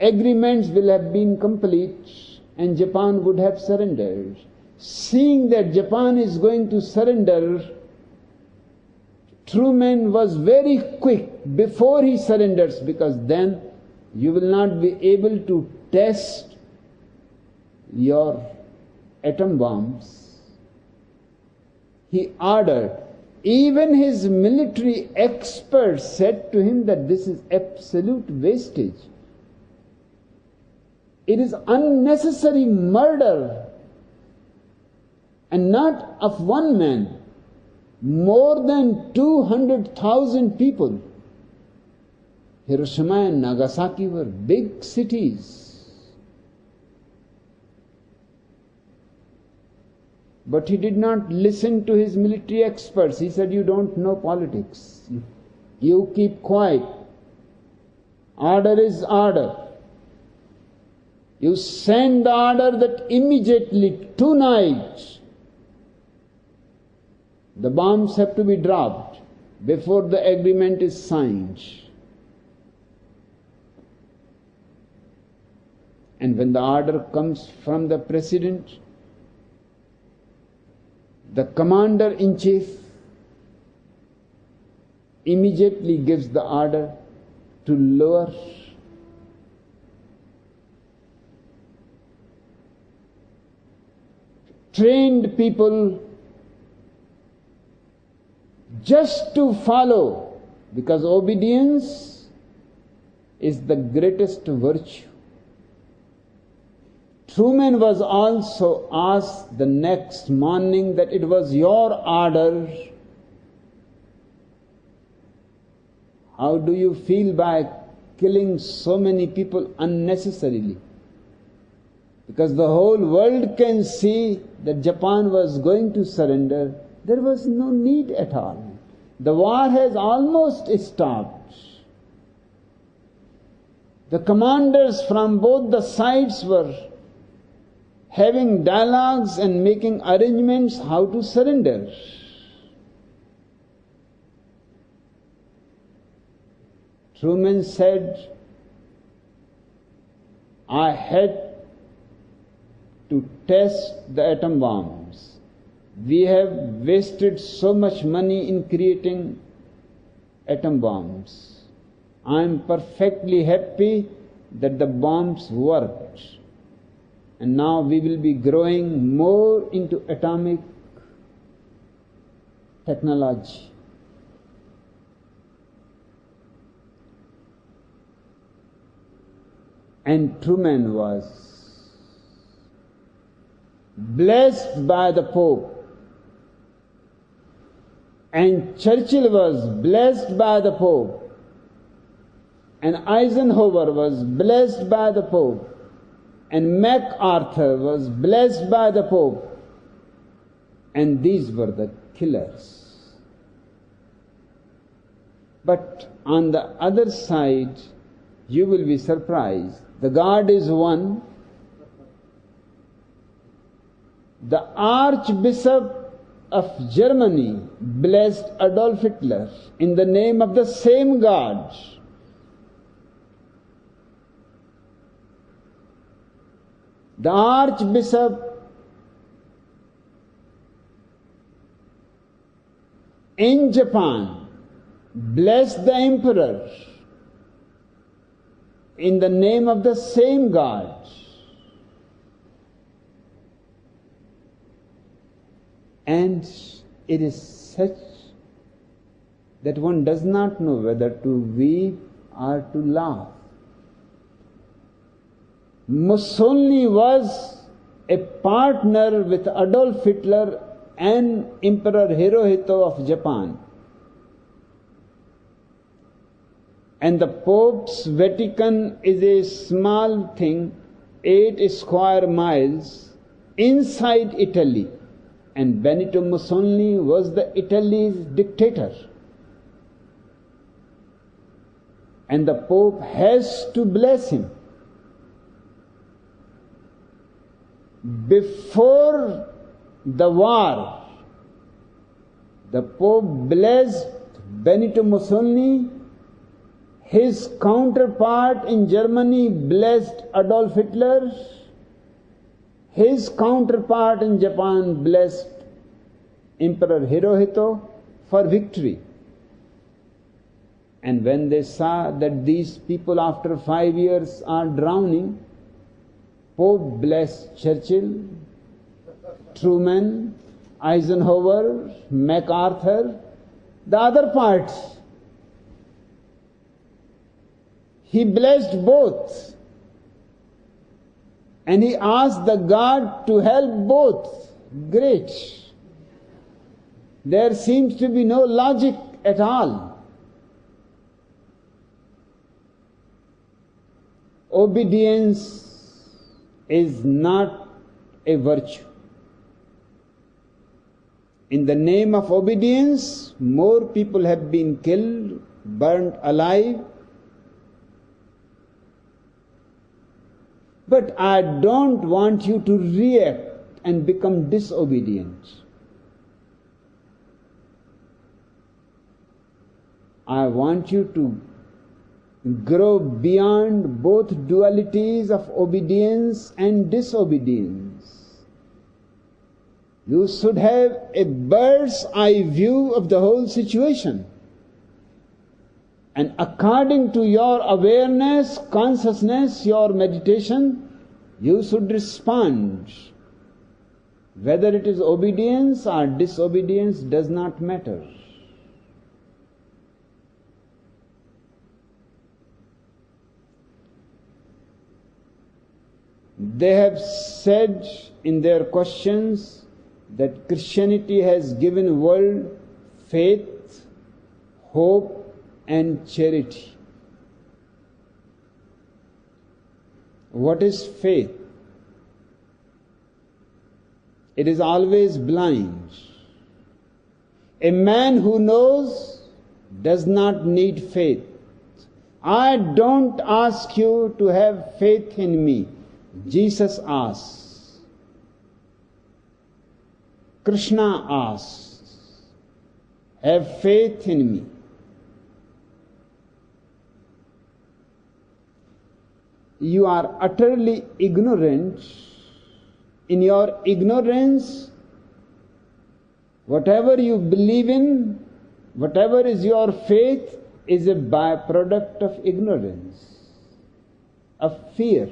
agreements will have been complete and Japan would have surrendered. Seeing that Japan is going to surrender, Truman was very quick before he surrenders, because then you will not be able to test your atom bombs. He ordered. Even his military experts said to him that this is absolute wastage. It is unnecessary murder, and not of one man, more than 200,000 people. Hiroshima and Nagasaki were big cities. But he did not listen to his military experts. He said, "You don't know politics. You keep quiet. Order is order. You send the order that immediately, tonight, the bombs have to be dropped before the agreement is signed." And when the order comes from the President, the Commander-in-Chief immediately gives the order to lower trained people just to follow, because obedience is the greatest virtue. Truman was also asked the next morning that it was your order. How do you feel by killing so many people unnecessarily? Because the whole world can see that Japan was going to surrender. There was no need at all. The war has almost stopped. The commanders from both the sides were having dialogues and making arrangements how to surrender. Truman said, "I had to test the atom bombs. We have wasted so much money in creating atom bombs. I am perfectly happy that the bombs worked. And now we will be growing more into atomic technology." And Truman was blessed by the Pope, and Churchill was blessed by the Pope, and Eisenhower was blessed by the Pope, and MacArthur was blessed by the Pope, and these were the killers. But on the other side, you will be surprised. The God is one. The Archbishop of Germany blessed Adolf Hitler in the name of the same God. The Archbishop in Japan blessed the Emperor in the name of the same God. And it is such that one does not know whether to weep or to laugh. Mussolini was a partner with Adolf Hitler and Emperor Hirohito of Japan. And the Pope's Vatican is a small thing, 8 square miles inside Italy. And Benito Mussolini was the Italy's dictator. And the Pope has to bless him. Before the war, the Pope blessed Benito Mussolini. His counterpart in Germany blessed Adolf Hitler. His counterpart in Japan blessed Emperor Hirohito for victory. And when they saw that these people after 5 years are drowning, Pope blessed Churchill, Truman, Eisenhower, MacArthur, the other parts. He blessed both. And he asked the God to help both. Great. There seems to be no logic at all. Obedience is not a virtue. In the name of obedience, more people have been killed, burnt alive. But I don't want you to react and become disobedient. I want you to grow beyond both dualities of obedience and disobedience. You should have a bird's eye view of the whole situation. And according to your awareness, consciousness, your meditation, you should respond. Whether it is obedience or disobedience does not matter. They have said in their questions that Christianity has given world faith, hope, and charity. What is faith? It is always blind. A man who knows does not need faith. I don't ask you to have faith in me. Jesus asks. Krishna asks. Have faith in me. You are utterly ignorant. In your ignorance, whatever you believe in, whatever is your faith, is a byproduct of ignorance, of fear,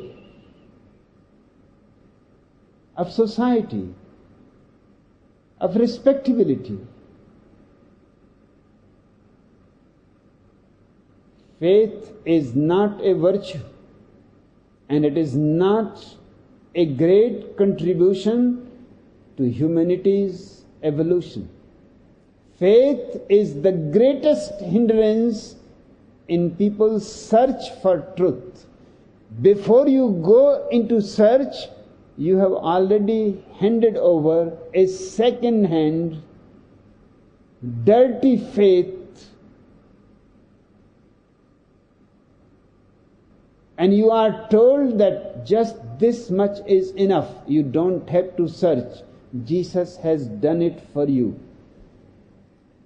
of society, of respectability. Faith is not a virtue. And it is not a great contribution to humanity's evolution. Faith is the greatest hindrance in people's search for truth. Before you go into search, you have already handed over a second-hand, dirty faith and you are told that just this much is enough, you don't have to search, Jesus has done it for you.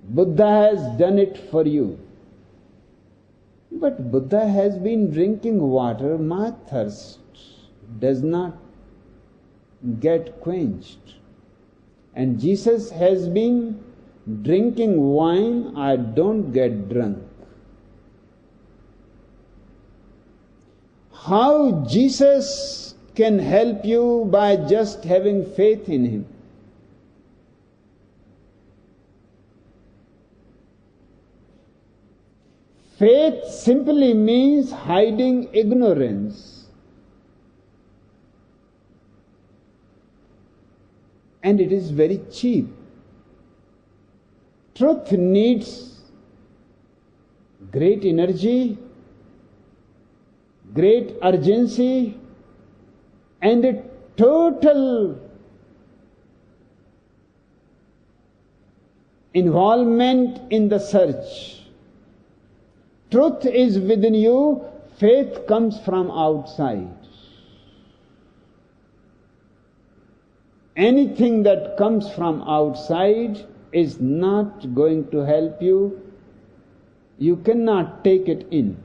Buddha has done it for you. But Buddha has been drinking water, my thirst does not get quenched. And Jesus has been drinking wine, I don't get drunk. How Jesus can help you by just having faith in Him? Faith simply means hiding ignorance. And it is very cheap. Truth needs great energy, great urgency, and a total involvement in the search. Truth is within you, faith comes from outside. Anything that comes from outside is not going to help you. You cannot take it in.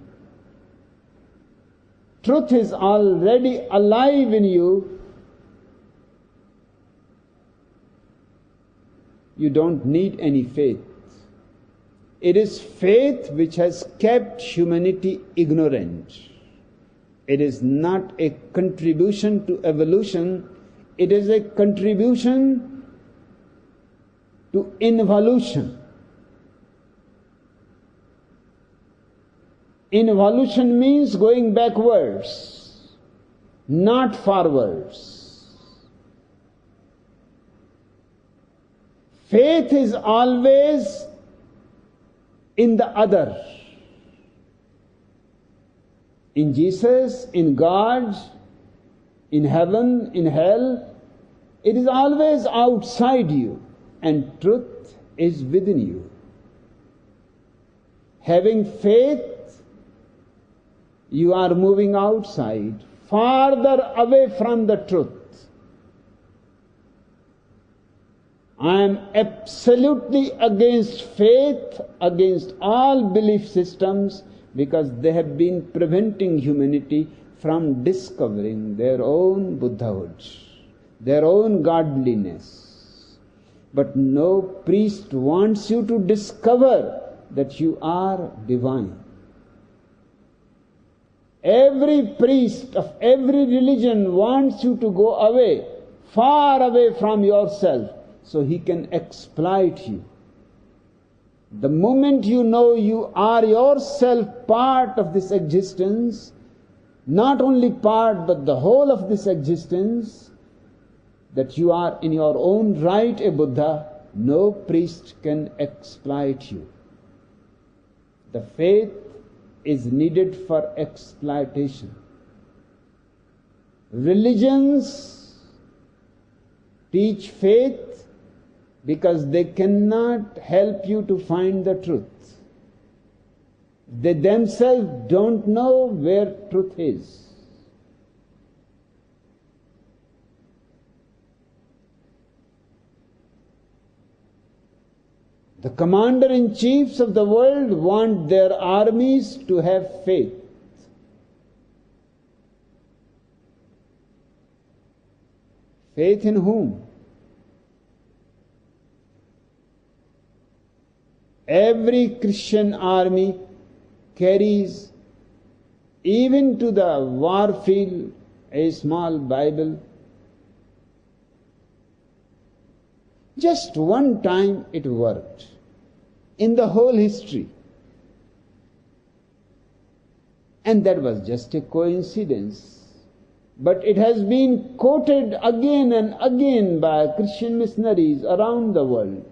Truth is already alive in you. You don't need any faith. It is faith which has kept humanity ignorant. It is not a contribution to evolution, it is a contribution to involution. Involution means going backwards, not forwards. Faith is always in the other. In Jesus, in God, in heaven, in hell. It is always outside you, and truth is within you. Having faith, you are moving outside, farther away from the truth. I am absolutely against faith, against all belief systems, because they have been preventing humanity from discovering their own Buddhahood, their own godliness. But no priest wants you to discover that you are divine. Every priest of every religion wants you to go away, far away from yourself, so he can exploit you. The moment you know you are yourself part of this existence, not only part but the whole of this existence, that you are in your own right a Buddha, no priest can exploit you. The faith is needed for exploitation. Religions teach faith because they cannot help you to find the truth. They themselves don't know where truth is. The commander-in-chiefs of the world want their armies to have faith. Faith in whom? Every Christian army carries, even to the war field, a small Bible. Just one time it worked in the whole history. And that was just a coincidence. But it has been quoted again and again by Christian missionaries around the world.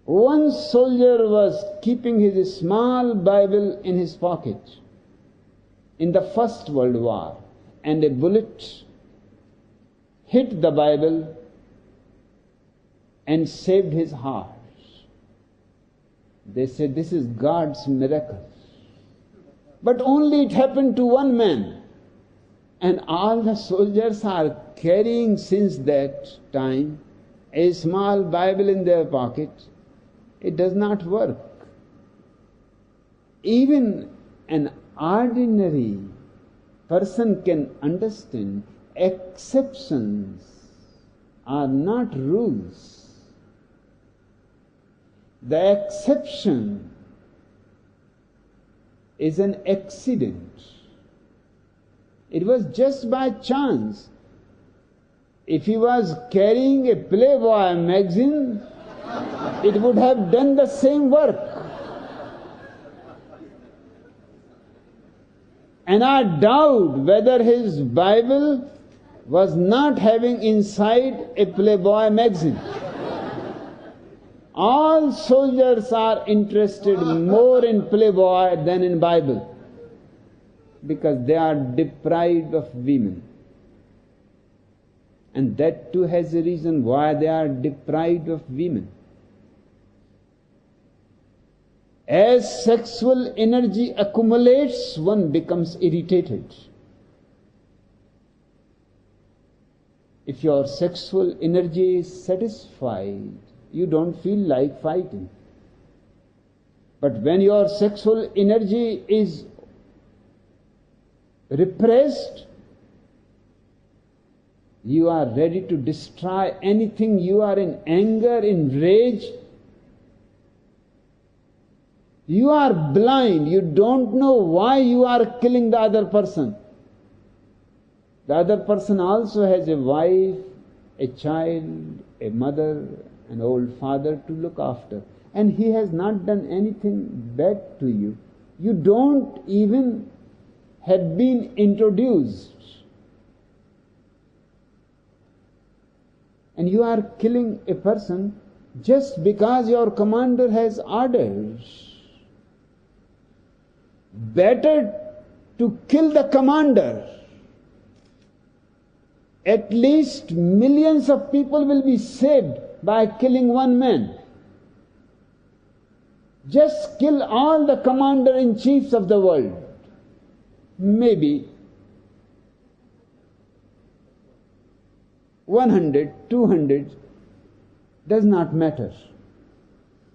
One soldier was keeping his small Bible in his pocket in the First World War, and a bullet hit the Bible and saved his heart. They said, this is God's miracle. but only it happened to one man. And all the soldiers are carrying since that time a small Bible in their pocket. It does not work. Even an ordinary person can understand exceptions are not rules. The exception is an accident. It was just by chance. If he was carrying a Playboy magazine, it would have done the same work. And I doubt whether his Bible was not having inside a Playboy magazine. All soldiers are interested more in Playboy than in Bible, because they are deprived of women. And that too has a reason why they are deprived of women. As sexual energy accumulates, one becomes irritated. If your sexual energy is satisfied, you don't feel like fighting. But when your sexual energy is repressed, you are ready to destroy anything. You are in anger, in rage. You are blind. You don't know why you are killing the other person. The other person also has a wife, a child, a mother, an old father to look after. And he has not done anything bad to you. You don't even have been introduced. And you are killing a person just because your commander has orders. Better to kill the commander. At least millions of people will be saved by killing one man. Just kill all the commander-in-chiefs of the world. Maybe 100, 200, does not matter.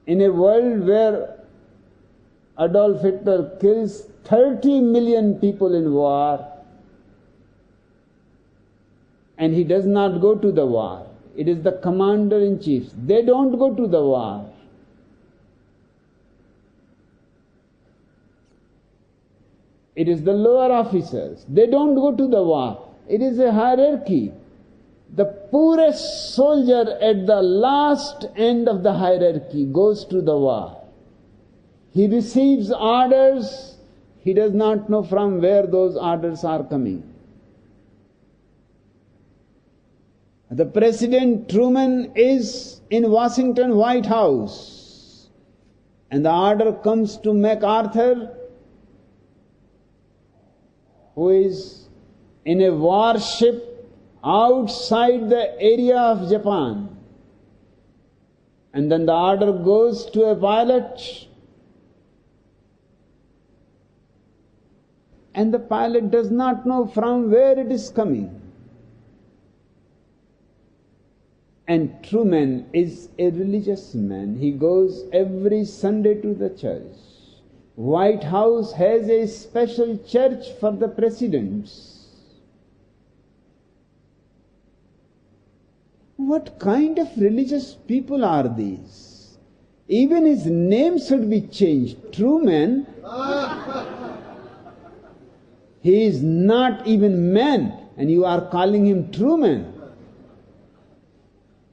In a world where Adolf Hitler kills 30 million people in war, and he does not go to the war. It is the commander-in-chiefs. They don't go to the war. It is the lower officers. They don't go to the war. It is a hierarchy. The poorest soldier at the last end of the hierarchy goes to the war. He receives orders. He does not know from where those orders are coming. The President Truman is in Washington White House, and the order comes to MacArthur, who is in a warship outside the area of Japan. And then the order goes to a pilot, and the pilot does not know from where it is coming. And Truman is a religious man. He goes every Sunday to the church. White House has a special church for the presidents. What kind of religious people are these? Even his name should be changed. Truman. He is not even man, and you are calling him Truman.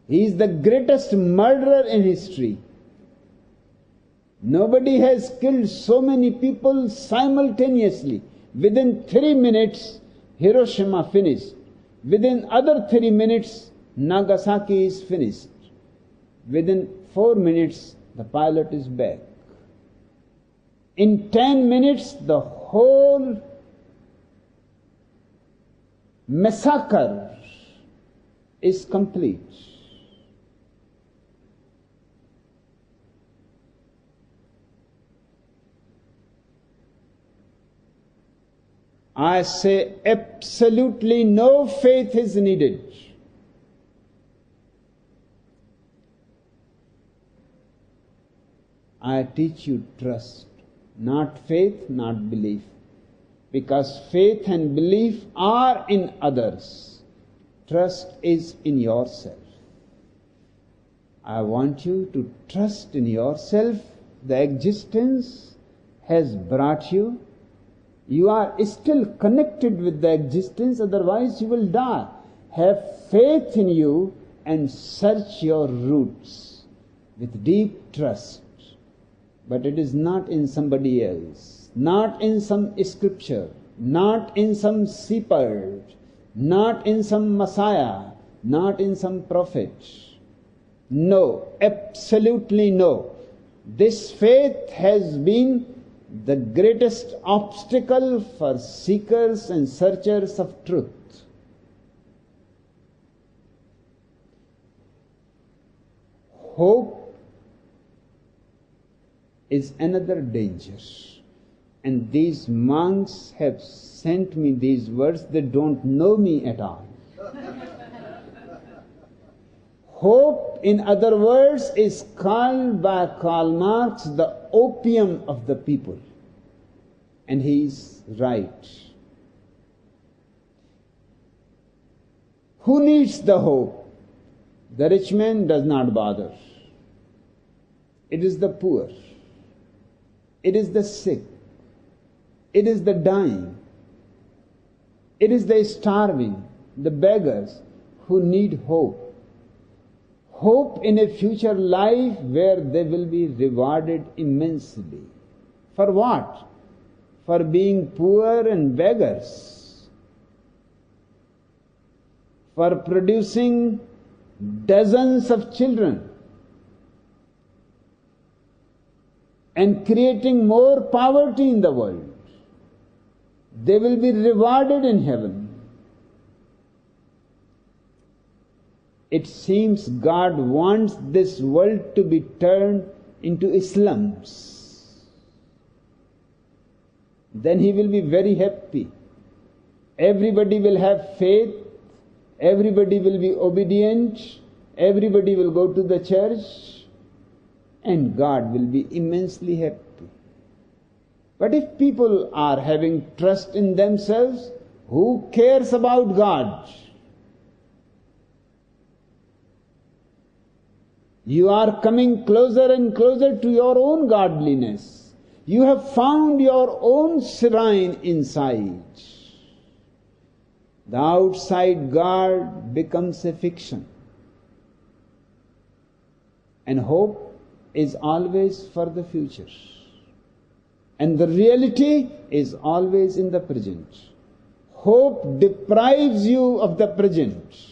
He is the greatest murderer in history. Nobody has killed so many people simultaneously. Within 3 minutes, Hiroshima finished. Within other 3 minutes, Nagasaki is finished. Within 4 minutes, the pilot is back. In 10 minutes, the whole massacre is complete. I say absolutely no faith is needed. I teach you trust, not faith, not belief. Because faith and belief are in others. Trust is in yourself. I want you to trust in yourself. The existence has brought you. You are still connected with the existence, otherwise you will die. Have faith in you and search your roots with deep trust. But it is not in somebody else, not in some scripture, not in some shepherd, not in some Messiah, not in some prophet. No, absolutely no. This faith has been the greatest obstacle for seekers and searchers of truth. Hope is another danger. And these monks have sent me these words. They don't know me at all. Hope, in other words, is called by Karl Marx the opium of the people. And he is right. Who needs the hope? The rich man does not bother. It is the poor. It is the sick. It is the dying. It is the starving, the beggars who need hope. Hope in a future life where they will be rewarded immensely. For what? For being poor and beggars. For producing dozens of children. And creating more poverty in the world. They will be rewarded in heaven. It seems God wants this world to be turned into slums. Then He will be very happy. Everybody will have faith. Everybody will be obedient. Everybody will go to the church. And God will be immensely happy. But if people are having trust in themselves, who cares about God? You are coming closer and closer to your own godliness. You have found your own shrine inside. The outside God becomes a fiction. And hope is always for the future. And the reality is always in the present. Hope deprives you of the present.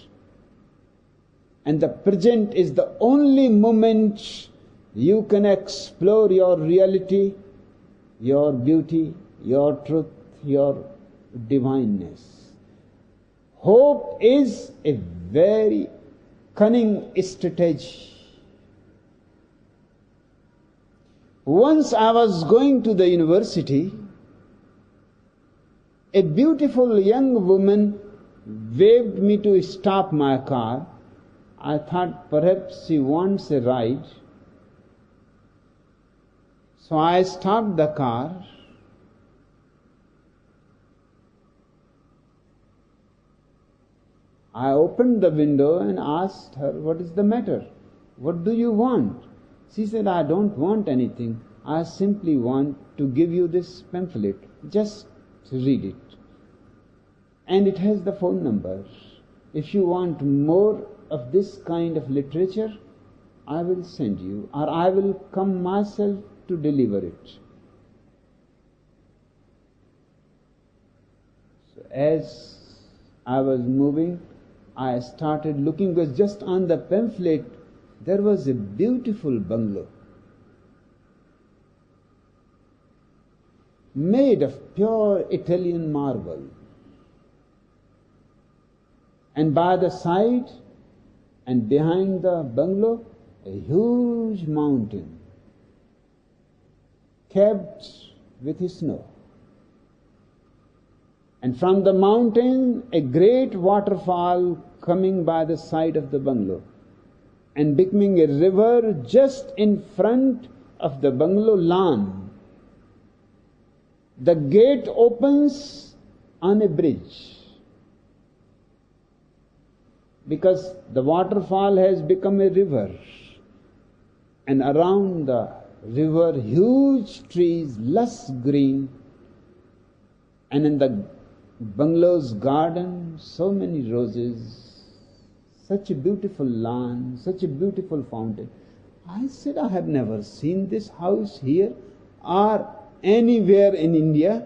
And the present is the only moment you can explore your reality, your beauty, your truth, your divineness. Hope is a very cunning strategy. Once I was going to the university, a beautiful young woman waved me to stop my car. I thought perhaps she wants a ride. So I stopped the car. I opened the window and asked her, "What is the matter? What do you want?" She said, "I don't want anything. I simply want to give you this pamphlet. Just read it. And it has the phone number. If you want more of this kind of literature, I will send you, or I will come myself to deliver it." So as I was moving, I started looking, because just on the pamphlet there was a beautiful bungalow made of pure Italian marble. And by the side and behind the bungalow, a huge mountain capped with snow. And from the mountain, a great waterfall coming by the side of the bungalow and becoming a river just in front of the bungalow lawn. The gate opens on a bridge because the waterfall has become a river, and around the river huge trees, lush green, and in the bungalow's garden so many roses, such a beautiful lawn, such a beautiful fountain. I said, I have never seen this house here or anywhere in India.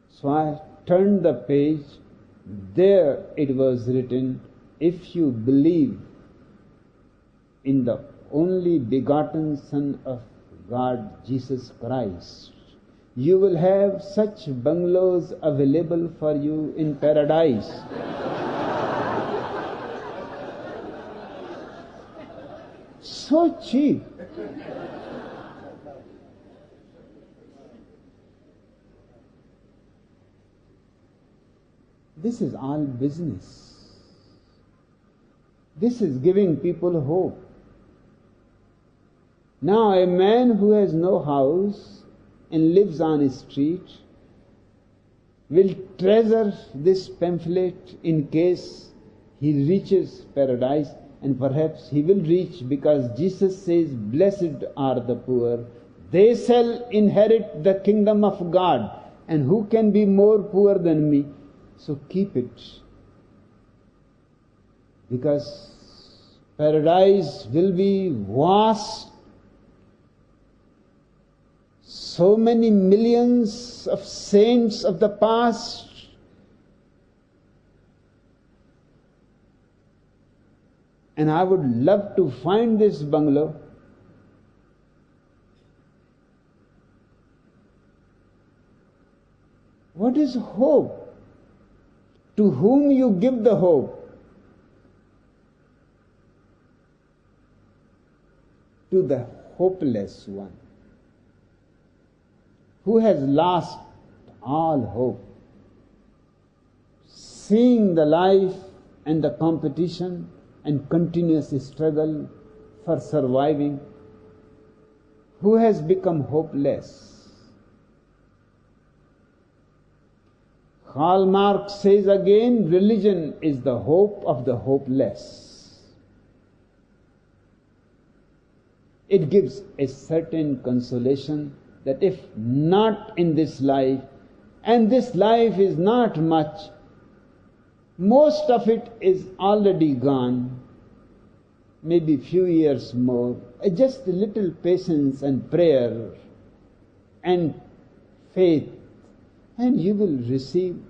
So I turned the page. There it was written, if you believe in the only begotten Son of God, Jesus Christ, you will have such bungalows available for you in paradise. So cheap. This is all business. This is giving people hope. Now a man who has no house and lives on a street will treasure this pamphlet in case he reaches paradise, and perhaps he will reach, because Jesus says, blessed are the poor, they shall inherit the kingdom of God. And who can be more poor than me? So keep it, because paradise will be vast. So many millions of saints of the past, and I would love to find this bungalow. What is hope? To whom you give the hope? To the hopeless one, who has lost all hope, seeing the life and the competition and continuous struggle for surviving, who has become hopeless. Karl Marx says again, religion is the hope of the hopeless. It gives a certain consolation that if not in this life, and this life is not much, most of it is already gone, maybe few years more, just a little patience and prayer and faith, and you will receive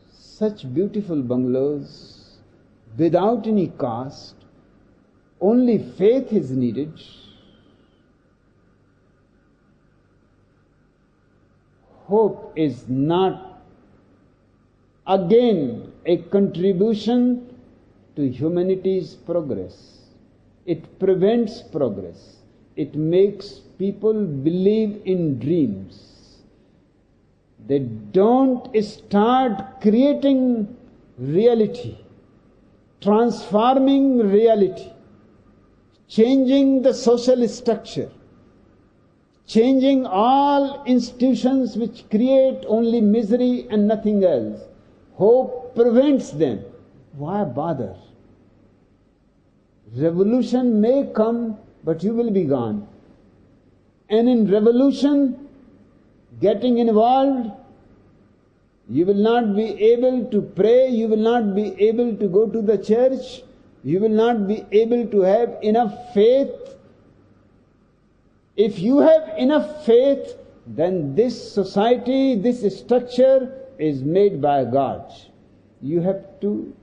such beautiful bungalows without any cost. Only faith is needed. Hope is not, again, a contribution to humanity's progress. It prevents progress. It makes people believe in dreams. They don't start creating reality, transforming reality, changing the social structure, changing all institutions which create only misery and nothing else. Hope prevents them. Why bother? Revolution may come, but you will be gone. And in revolution, getting involved, you will not be able to pray, you will not be able to go to the church, you will not be able to have enough faith. If you have enough faith, then this society, this structure is made by God. You have to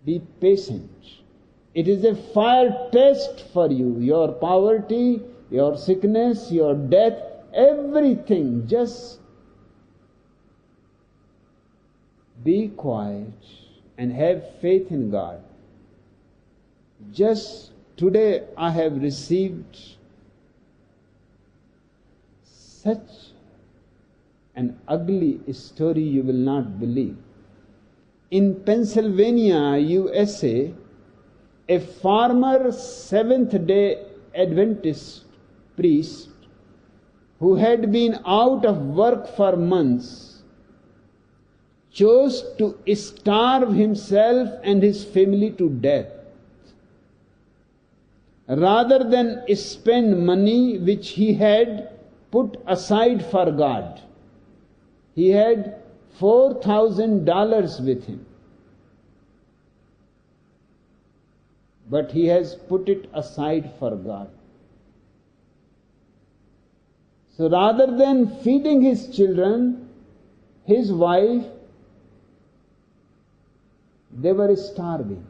be patient. It is a fire test for you. Your poverty, your sickness, your death, everything. Just be quiet and have faith in God. Just today I have received such an ugly story you will not believe. In Pennsylvania, USA, a former Seventh-day Adventist priest who had been out of work for months chose to starve himself and his family to death rather than spend money which he had put aside for God. He had $4,000 with him, but he has put it aside for God. So rather than feeding his children, his wife, they were starving.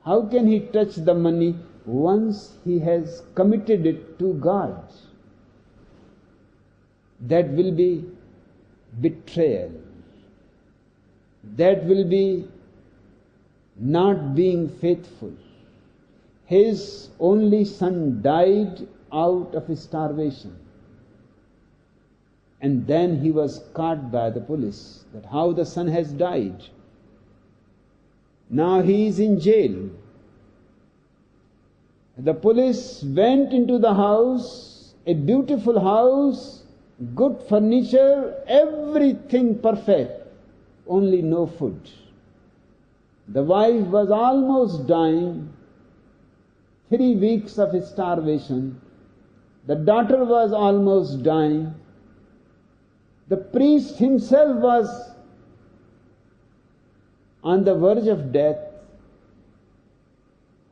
How can he touch the money once he has committed it to God? That will be betrayal. That will be not being faithful. His only son died out of starvation. And then he was caught by the police that how the son has died. Now he is in jail. The police went into the house, a beautiful house, good furniture, everything perfect, only no food. The wife was almost dying, 3 weeks of starvation. The daughter was almost dying. The priest himself was on the verge of death.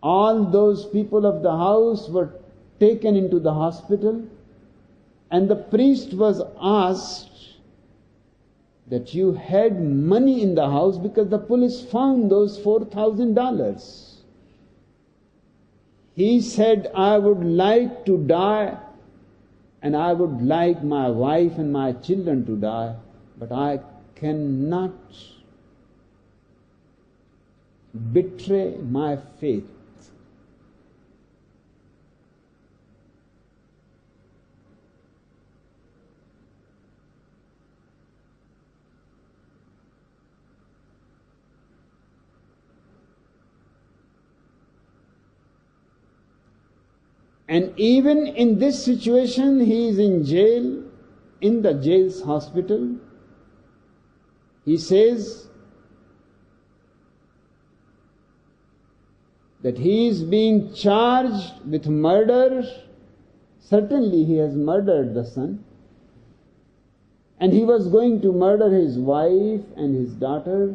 All those people of the house were taken into the hospital, and the priest was asked that you had money in the house because the police found those $4,000. He said, I would like to die, and I would like my wife and my children to die, but I cannot betray my faith. And even in this situation, he is in jail, in the jail's hospital. He says that he is being charged with murder. Certainly he has murdered the son. And he was going to murder his wife and his daughter,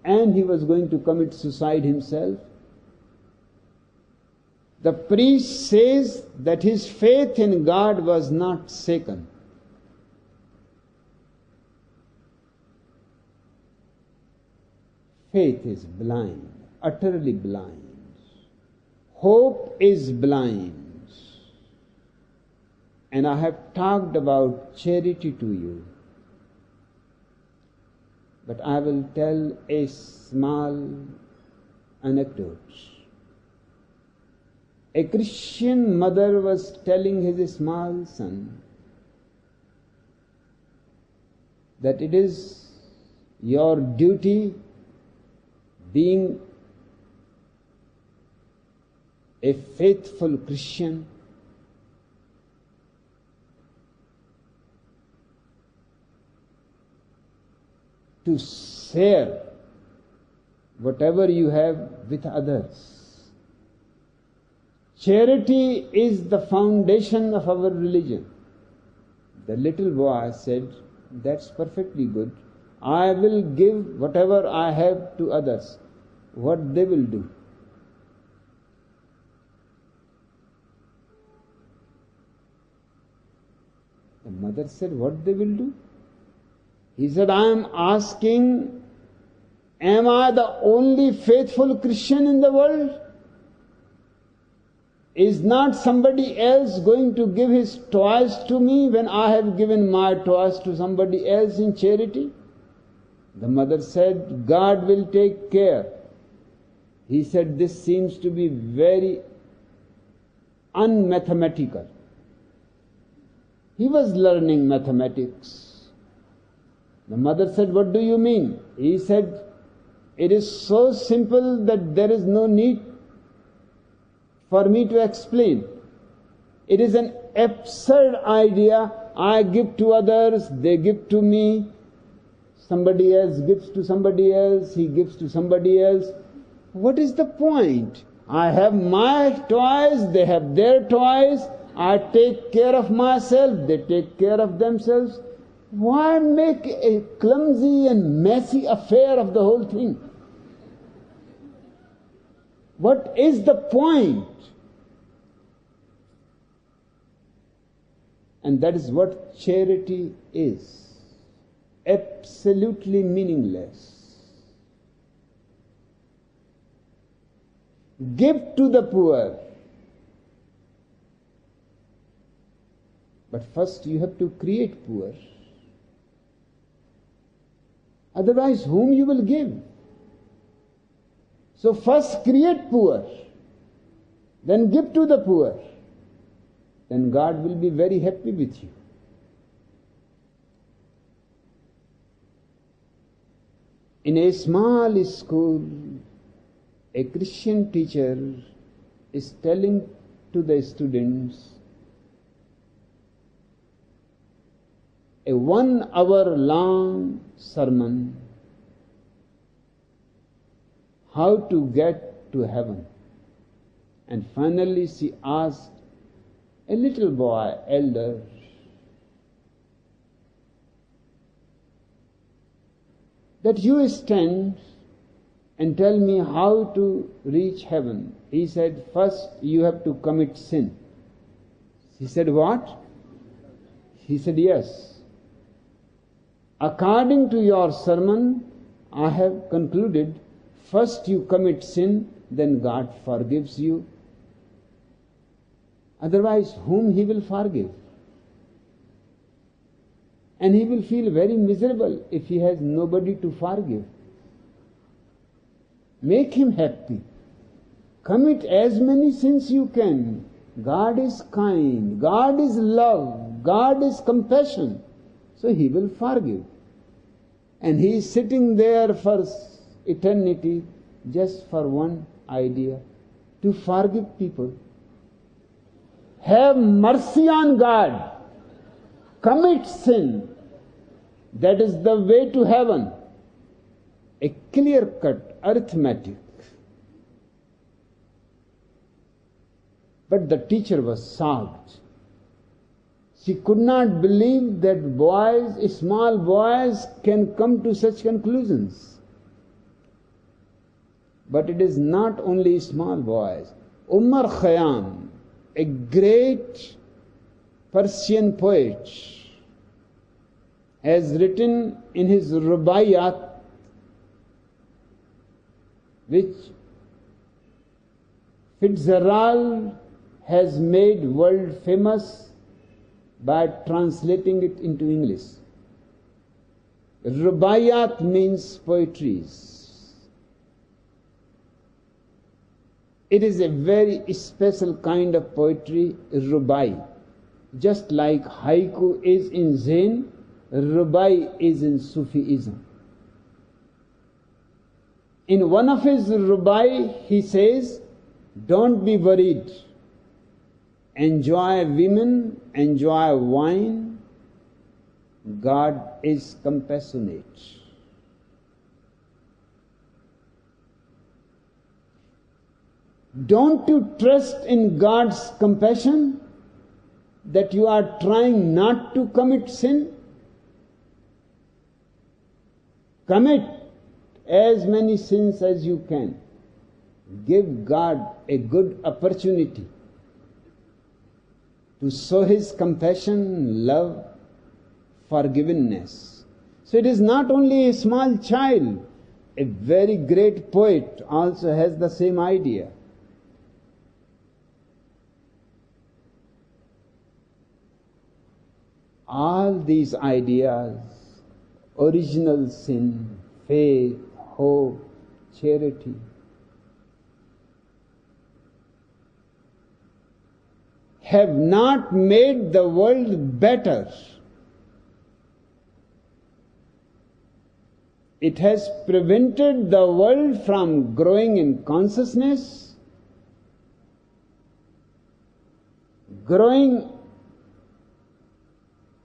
and he was going to commit suicide himself. The priest says that his faith in God was not shaken. Faith is blind, utterly blind. Hope is blind. And I have talked about charity to you. But I will tell a small anecdote. A Christian mother was telling his small son that it is your duty, being a faithful Christian, to share whatever you have with others. Charity is the foundation of our religion. The little boy said, that's perfectly good. I will give whatever I have to others. What they will do? The mother said, what they will do? He said, I am asking, am I the only faithful Christian in the world? Is not somebody else going to give his toys to me when I have given my toys to somebody else in charity? The mother said, God will take care. He said, this seems to be very unmathematical. He was learning mathematics. The mother said, "What do you mean?" He said, "It is so simple that there is no need for me to explain. It is an absurd idea. I give to others, they give to me. Somebody else gives to somebody else, he gives to somebody else. What is the point? I have my toys, they have their toys. I take care of myself, they take care of themselves. Why make a clumsy and messy affair of the whole thing? What is the point?" And that is what charity is. Absolutely meaningless. Give to the poor. But first you have to create poor. Otherwise, whom you will give? So first create poor, then give to the poor. Then God will be very happy with you. In a small school, a Christian teacher is telling to the students a 1 hour long sermon how to get to heaven. And finally she asked a little boy, elder, that you stand and tell me how to reach heaven. He said, first you have to commit sin. He said, what? He said, yes. According to your sermon, I have concluded, first you commit sin, then God forgives you. Otherwise, whom He will forgive? And he will feel very miserable if he has nobody to forgive. Make him happy. Commit as many sins you can. God is kind, God is love, God is compassion. So He will forgive. And he is sitting there for eternity just for one idea, to forgive people. Have mercy on God. Commit sin. That is the way to heaven. A clear-cut arithmetic. But the teacher was shocked. She could not believe that boys, small boys, can come to such conclusions. But it is not only small boys. Umar Khayyam, a great Persian poet, has written in his Rubaiyat, which Fitzgerald has made world famous by translating it into English. Rubaiyat means poetries. It is a very special kind of poetry, Rubai. Just like haiku is in Zen, Rubai is in Sufism. In one of his Rubai, he says, don't be worried. Enjoy women, enjoy wine. God is compassionate. Don't you trust in God's compassion that you are trying not to commit sin? Commit as many sins as you can. Give God a good opportunity to show His compassion, love, forgiveness. So it is not only a small child, a very great poet also has the same idea. All these ideas, original sin, faith, hope, charity, have not made the world better. It has prevented the world from growing in consciousness, growing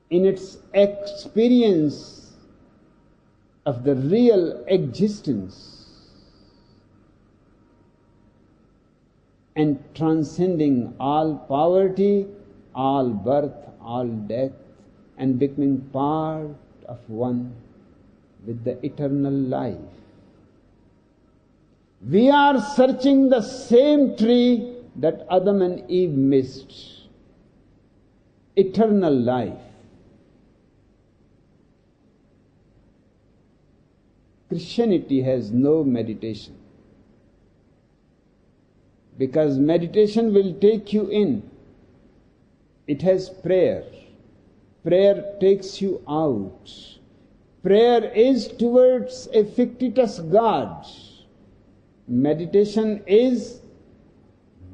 in its experience of the real existence, and transcending all poverty, all birth, all death, and becoming part of one with the eternal life. We are searching the same tree that Adam and Eve missed. Eternal life. Christianity has no meditation, because meditation will take you in. It has prayer. Prayer takes you out. Prayer is towards a fictitious God. Meditation is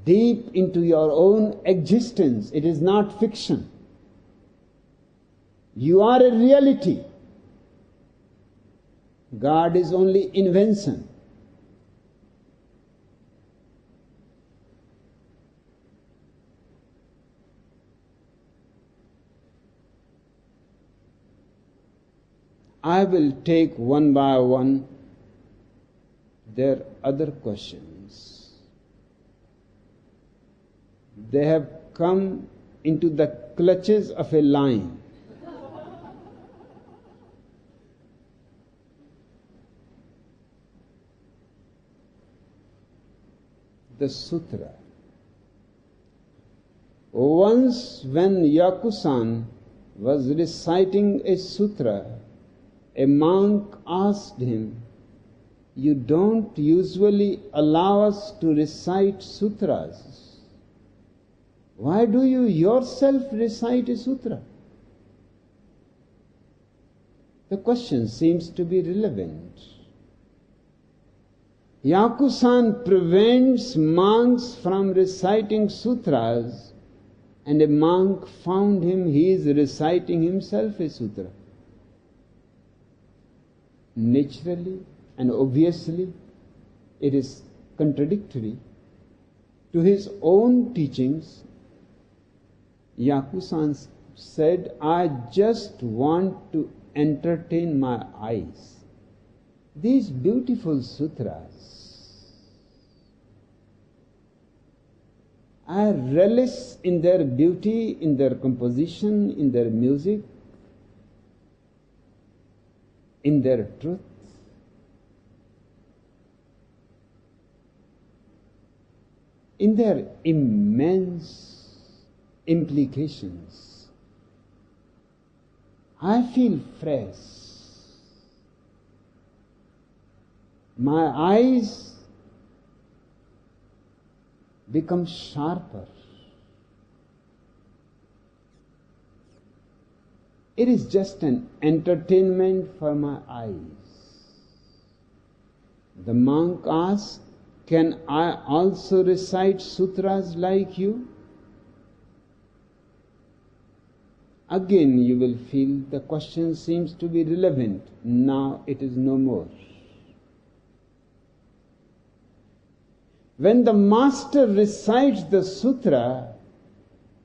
deep into your own existence. It is not fiction. You are a reality. God is only invention. I will take one by one their other questions. They have come into the clutches of a lion. The sutra. Once when Yakusan was reciting a sutra, a monk asked him, "You don't usually allow us to recite sutras. Why do you yourself recite a sutra?" The question seems to be relevant. Yakusan prevents monks from reciting sutras, and a monk found him, he is reciting himself a sutra. Naturally and obviously, it is contradictory to his own teachings. Yakusan said, "I just want to entertain my eyes. These beautiful sutras, I relish in their beauty, in their composition, in their music, in their truth. In their immense implications. I feel fresh. My eyes become sharper. It is just an entertainment for my eyes." The monk asked, "Can I also recite sutras like you?" Again you will feel the question seems to be relevant. Now it is no more. When the master recites the sutra,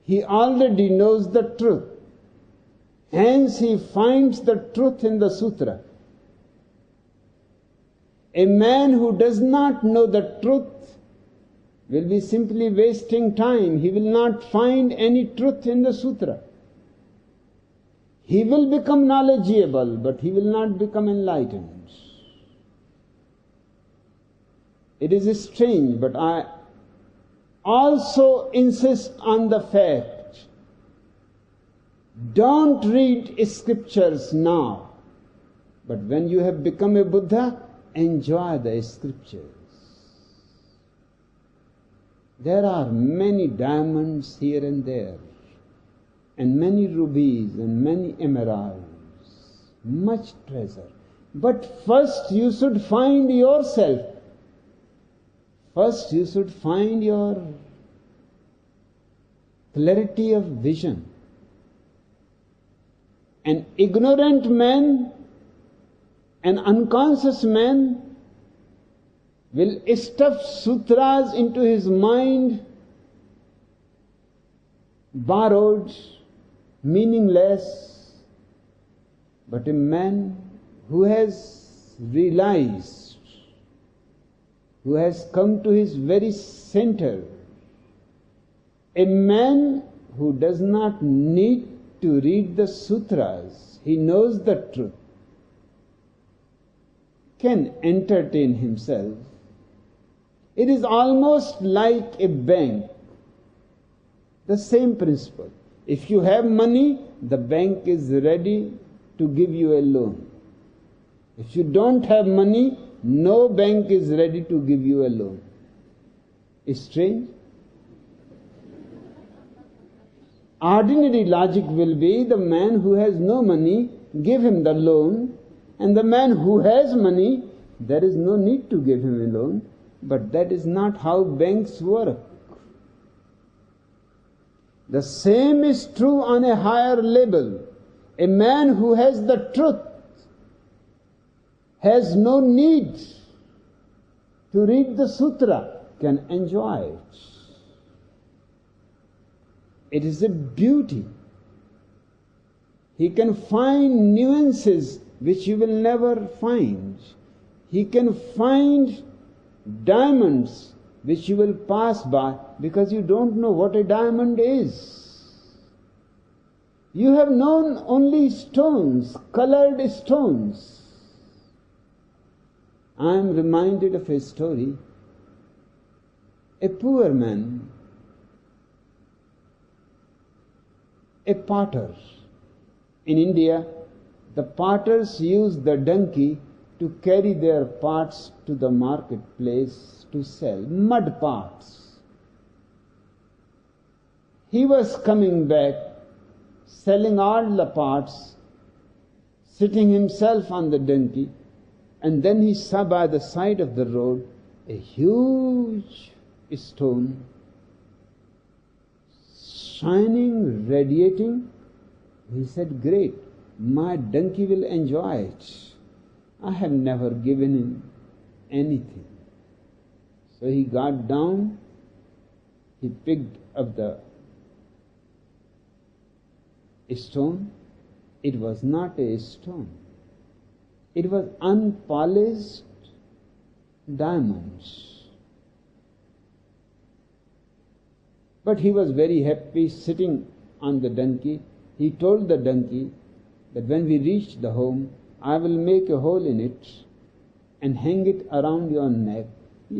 he already knows the truth. Hence he finds the truth in the sutra. A man who does not know the truth will be simply wasting time. He will not find any truth in the sutra. He will become knowledgeable, but he will not become enlightened. It is strange, but I also insist on the fact, don't read scriptures now, but when you have become a Buddha, enjoy the scriptures. There are many diamonds here and there, and many rubies and many emeralds, much treasure. But first you should find yourself. First you should find your clarity of vision. An ignorant man An unconscious man will stuff sutras into his mind, borrowed, meaningless. But a man who has realized, who has come to his very center, a man who does not need to read the sutras, he knows the truth, can entertain himself. It is almost like a bank. The same principle. If you have money, the bank is ready to give you a loan. If you don't have money, no bank is ready to give you a loan. It's strange. Ordinary logic will be the man who has no money, give him the loan, and the man who has money, there is no need to give him a loan. But that is not how banks work. The same is true on a higher level. A man who has the truth has no need to read the sutra, can enjoy it. It is a beauty. He can find nuances which you will never find. He can find diamonds which you will pass by because you don't know what a diamond is. You have known only stones, colored stones. I am reminded of a story. A poor man, a potter. In India, the potters use the donkey to carry their pots to the marketplace to sell, mud pots. He was coming back, selling all the pots, sitting himself on the donkey, and then he saw by the side of the road a huge stone, shining, radiating. He said, "Great, my donkey will enjoy it. I have never given him anything." So he got down, he picked up the stone. It was not a stone. It was unpolished diamonds. But he was very happy sitting on the donkey. He told the donkey that when we reach the home, I will make a hole in it and hang it around your neck.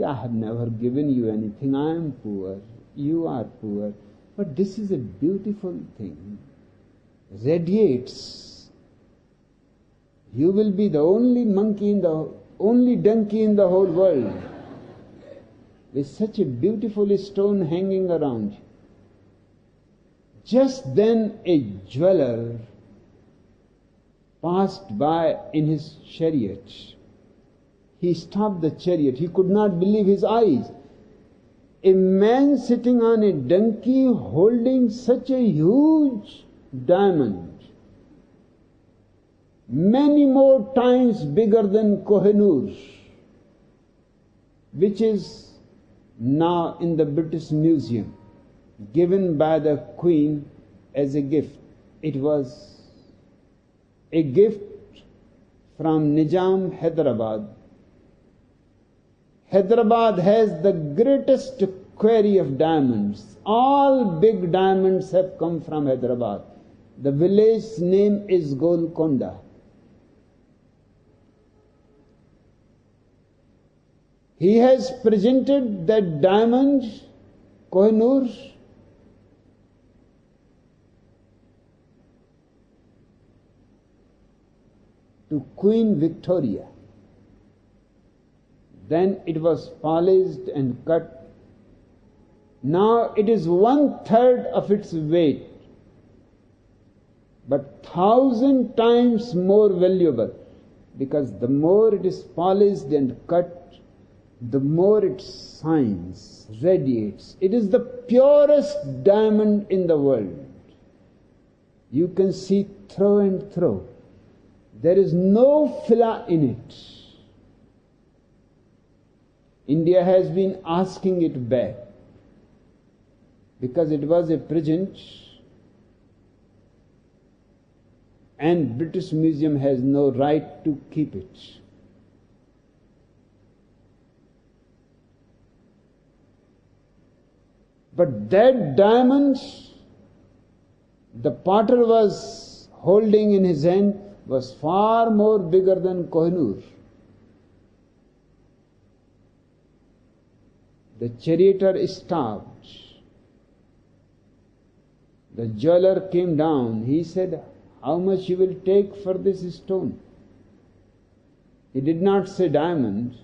I have never given you anything. I am poor. You are poor. But this is a beautiful thing. Radiates. You will be the only only donkey in the whole world with such a beautiful stone hanging around you. Just then a jeweler passed by in his chariot. He stopped the chariot. He could not believe his eyes. A man sitting on a donkey holding such a huge diamond, many more times bigger than Kohinoor, which is now in the British Museum, given by the Queen as a gift. It was a gift from Nizam, Hyderabad. Hyderabad has the greatest quarry of diamonds. All big diamonds have come from Hyderabad. The village's name is Golconda. He has presented that diamond, Kohinoor, to Queen Victoria. Then it was polished and cut. Now it is 1/3 of its weight, but 1,000 times more valuable, because the more it is polished and cut, the more it shines, radiates. It is the purest diamond in the world. You can see through and through. There is no flaw in it. India has been asking it back because it was a present and British Museum has no right to keep it. But that diamond the potter was holding in his hand was far more bigger than Kohinoor. The charioteer stopped. The jeweler came down. He said, "How much you will take for this stone?" He did not say diamond.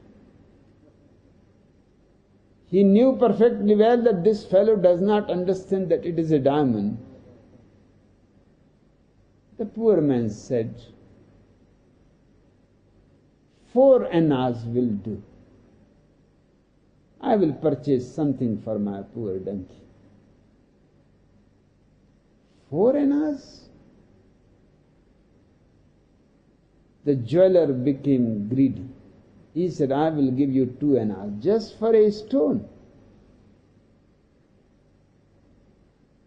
He knew perfectly well that this fellow does not understand that it is a diamond. The poor man said, 4 annas will do. I will purchase something for my poor donkey. 4 annas? The jeweler became greedy. He said, "I will give you 2 annas just for a stone."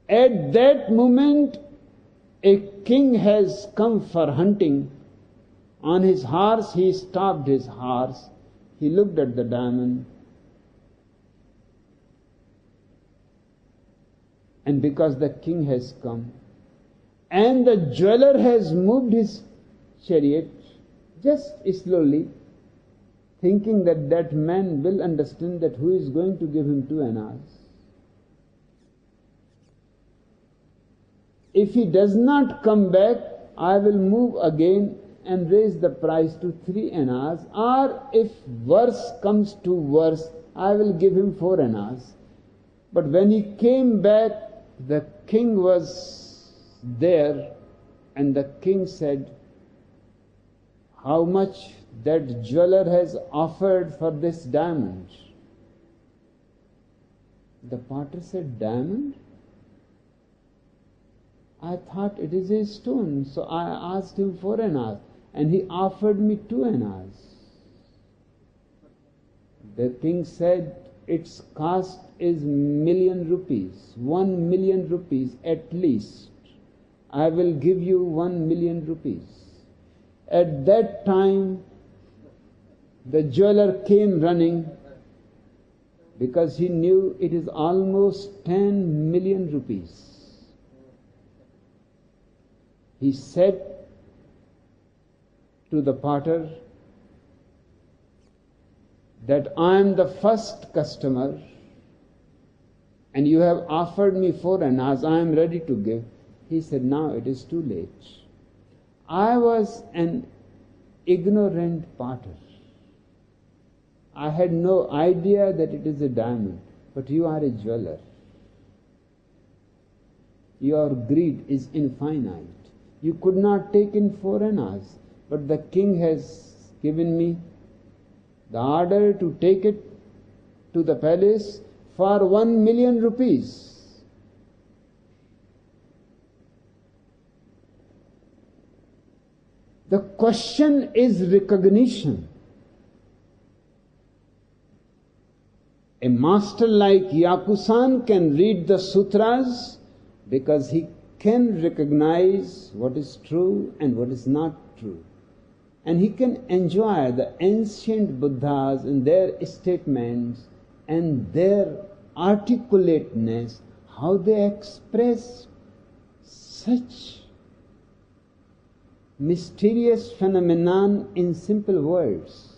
At that moment, a king has come for hunting. On his horse, he stopped his horse. He looked at the diamond. And because the king has come, and the jeweler has moved his chariot just slowly, thinking that that man will understand that who is going to give him 2 annas. If he does not come back, I will move again and raise the price to 3 annas, or if worse comes to worse, I will give him 4 annas. But when he came back, the king was there, and the king said, "How much that jeweler has offered for this diamond?" The potter said, "Diamond? I thought it is a stone, so I asked him 4 annas, and he offered me 2 annas." The king said, "Its cost is ₹1,000,000, 1,000,000 rupees at least. I will give you 1,000,000 rupees. At that time, the jeweler came running because he knew it is almost 10 million rupees. He said to the potter that, "I am the first customer and you have offered me 4 annas, I am ready to give." He said, "Now it is too late. I was an ignorant potter. I had no idea that it is a diamond, but you are a jeweler. Your greed is infinite. You could not take in 4 annas, but the king has given me the order to take it to the palace for 1,000,000 rupees. The question is recognition. A master like Yakusan can read the sutras because he can recognize what is true and what is not true. And he can enjoy the ancient Buddhas and their statements and their articulateness, how they express such mysterious phenomenon in simple words.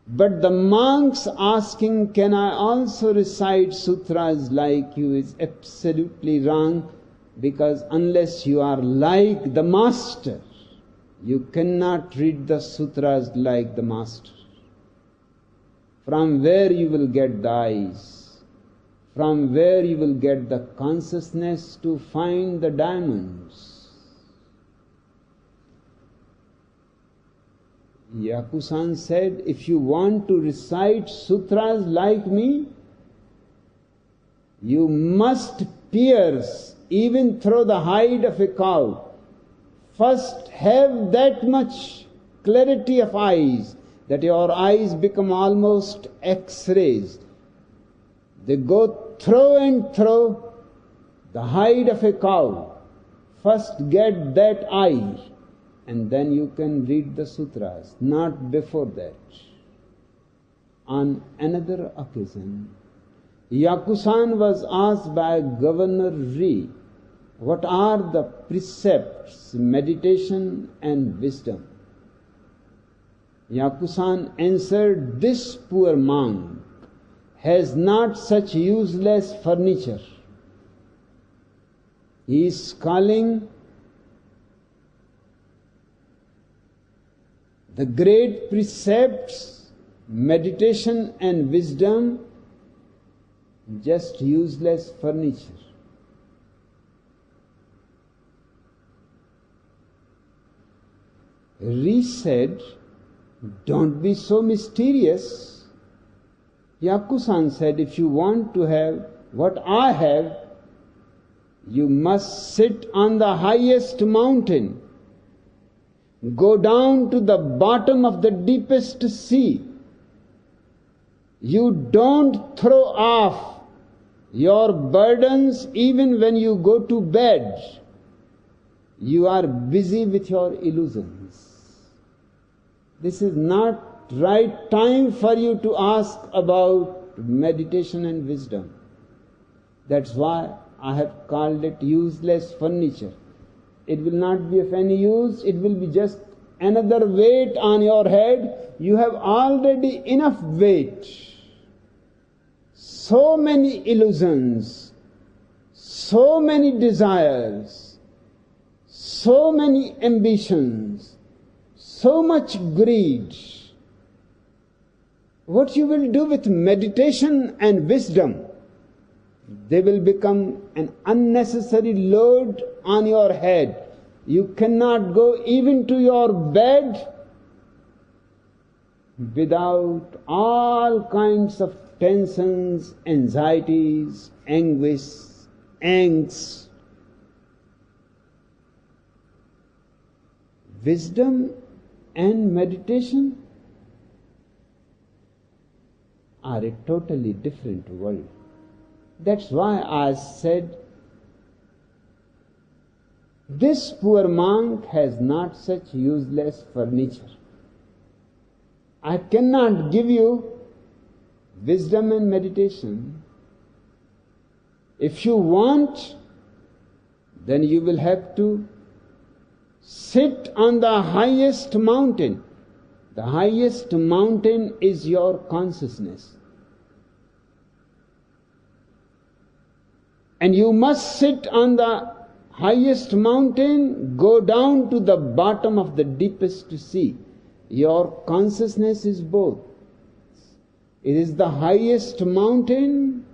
But the monks asking, "Can I also recite sutras like you?" is absolutely wrong, because unless you are like the master, you cannot read the sutras like the master. From where you will get the eyes? From where you will get the consciousness to find the diamonds? Yakusan said, "If you want to recite sutras like me, you must pierce even through the hide of a cow First have that much clarity of eyes that your eyes become almost X-rays. They go through and through the hide of a cow. First get that eye, and then you can read the sutras, not before that. On another occasion, Yakusan was asked by Governor Ri, what are the precepts, meditation and wisdom? Yakusan answered, this poor monk has not such useless furniture. He is calling the great precepts, meditation and wisdom, just useless furniture. Ri said, don't be so mysterious. Yakusan said, if you want to have what I have, you must sit on the highest mountain, go down to the bottom of the deepest sea. You don't throw off your burdens even when you go to bed. You are busy with your illusions. This is not right time for you to ask about meditation and wisdom. That's why I have called it useless furniture. It will not be of any use. It will be just another weight on your head. You have already enough weight. So many illusions, so many desires, so many ambitions, so much greed. What you will do with meditation and wisdom? They will become an unnecessary load on your head. You cannot go even to your bed without all kinds of tensions, anxieties, anguish, angst. Wisdom and meditation are a totally different world. That's why I said, this poor monk has not such useless furniture. I cannot give you wisdom and meditation. If you want, then you will have to sit on the highest mountain. The highest mountain is your consciousness. And you must sit on the highest mountain, go down to the bottom of the deepest sea. Your consciousness is both. It is the highest mountain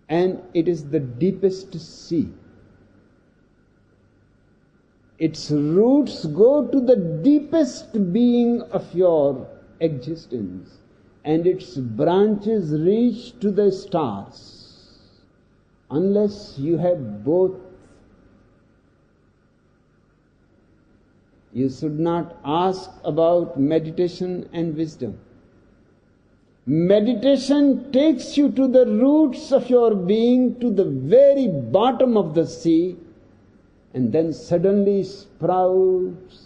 and it is the deepest sea. Its roots go to the deepest being of your existence, and its branches reach to the stars. Unless you have both, you should not ask about meditation and wisdom. Meditation takes you to the roots of your being, to the very bottom of the sea, and then suddenly sprouts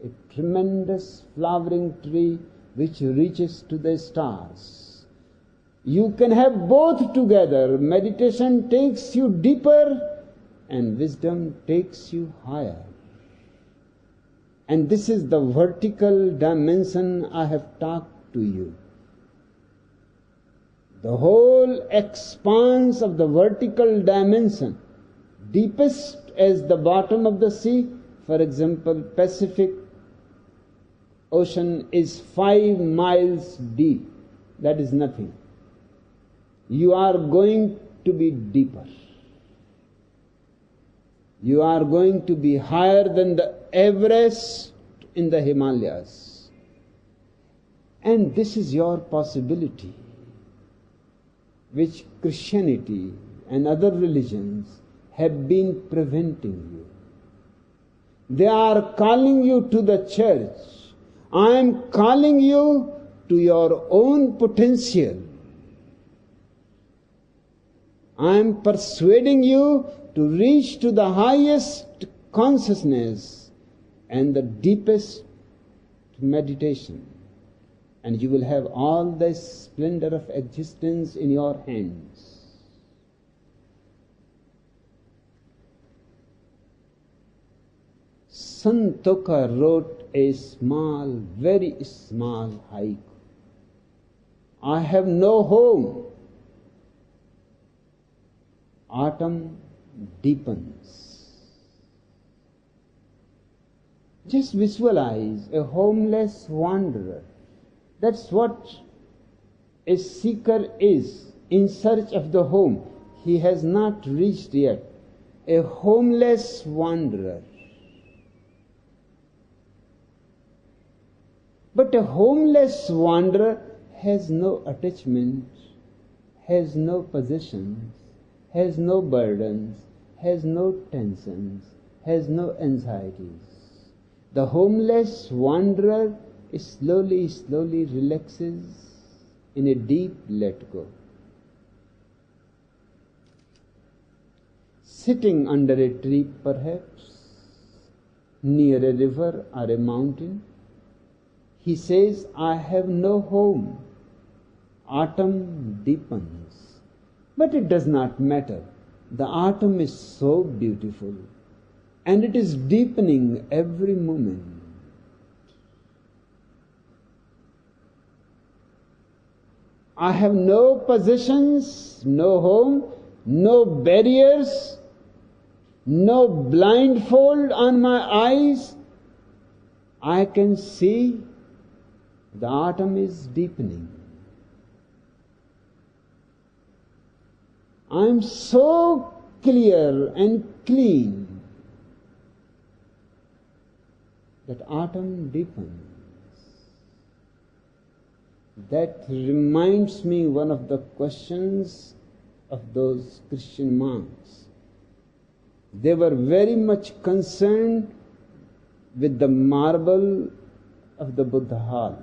a tremendous flowering tree which reaches to the stars. You can have both together. Meditation takes you deeper and wisdom takes you higher. And this is the vertical dimension I have talked to you. The whole expanse of the vertical dimension, deepest as the bottom of the sea. For example, Pacific Ocean is 5 miles deep. That is nothing. You are going to be deeper. You are going to be higher than the Everest in the Himalayas. And this is your possibility, which Christianity and other religions have been preventing you. They are calling you to the church. I am calling you to your own potential. I am persuading you to reach to the highest consciousness and the deepest meditation. And you will have all the splendor of existence in your hands. Santoka wrote a small, very small haiku. I have no home. Autumn deepens. Just visualize a homeless wanderer. That's what a seeker is, in search of the home. He has not reached yet. A homeless wanderer. But a homeless wanderer has no attachment, has no possessions, has no burdens, has no tensions, has no anxieties. The homeless wanderer slowly, slowly relaxes in a deep let go. Sitting under a tree perhaps, near a river or a mountain, he says, I have no home. Autumn deepens. But it does not matter. The autumn is so beautiful, and it is deepening every moment. I have no possessions, no home, no barriers, no blindfold on my eyes. I can see the autumn is deepening. I am so clear and clean that autumn deepens. That reminds me one of the questions of those Christian monks. They were very much concerned with the marble of the Buddha hall.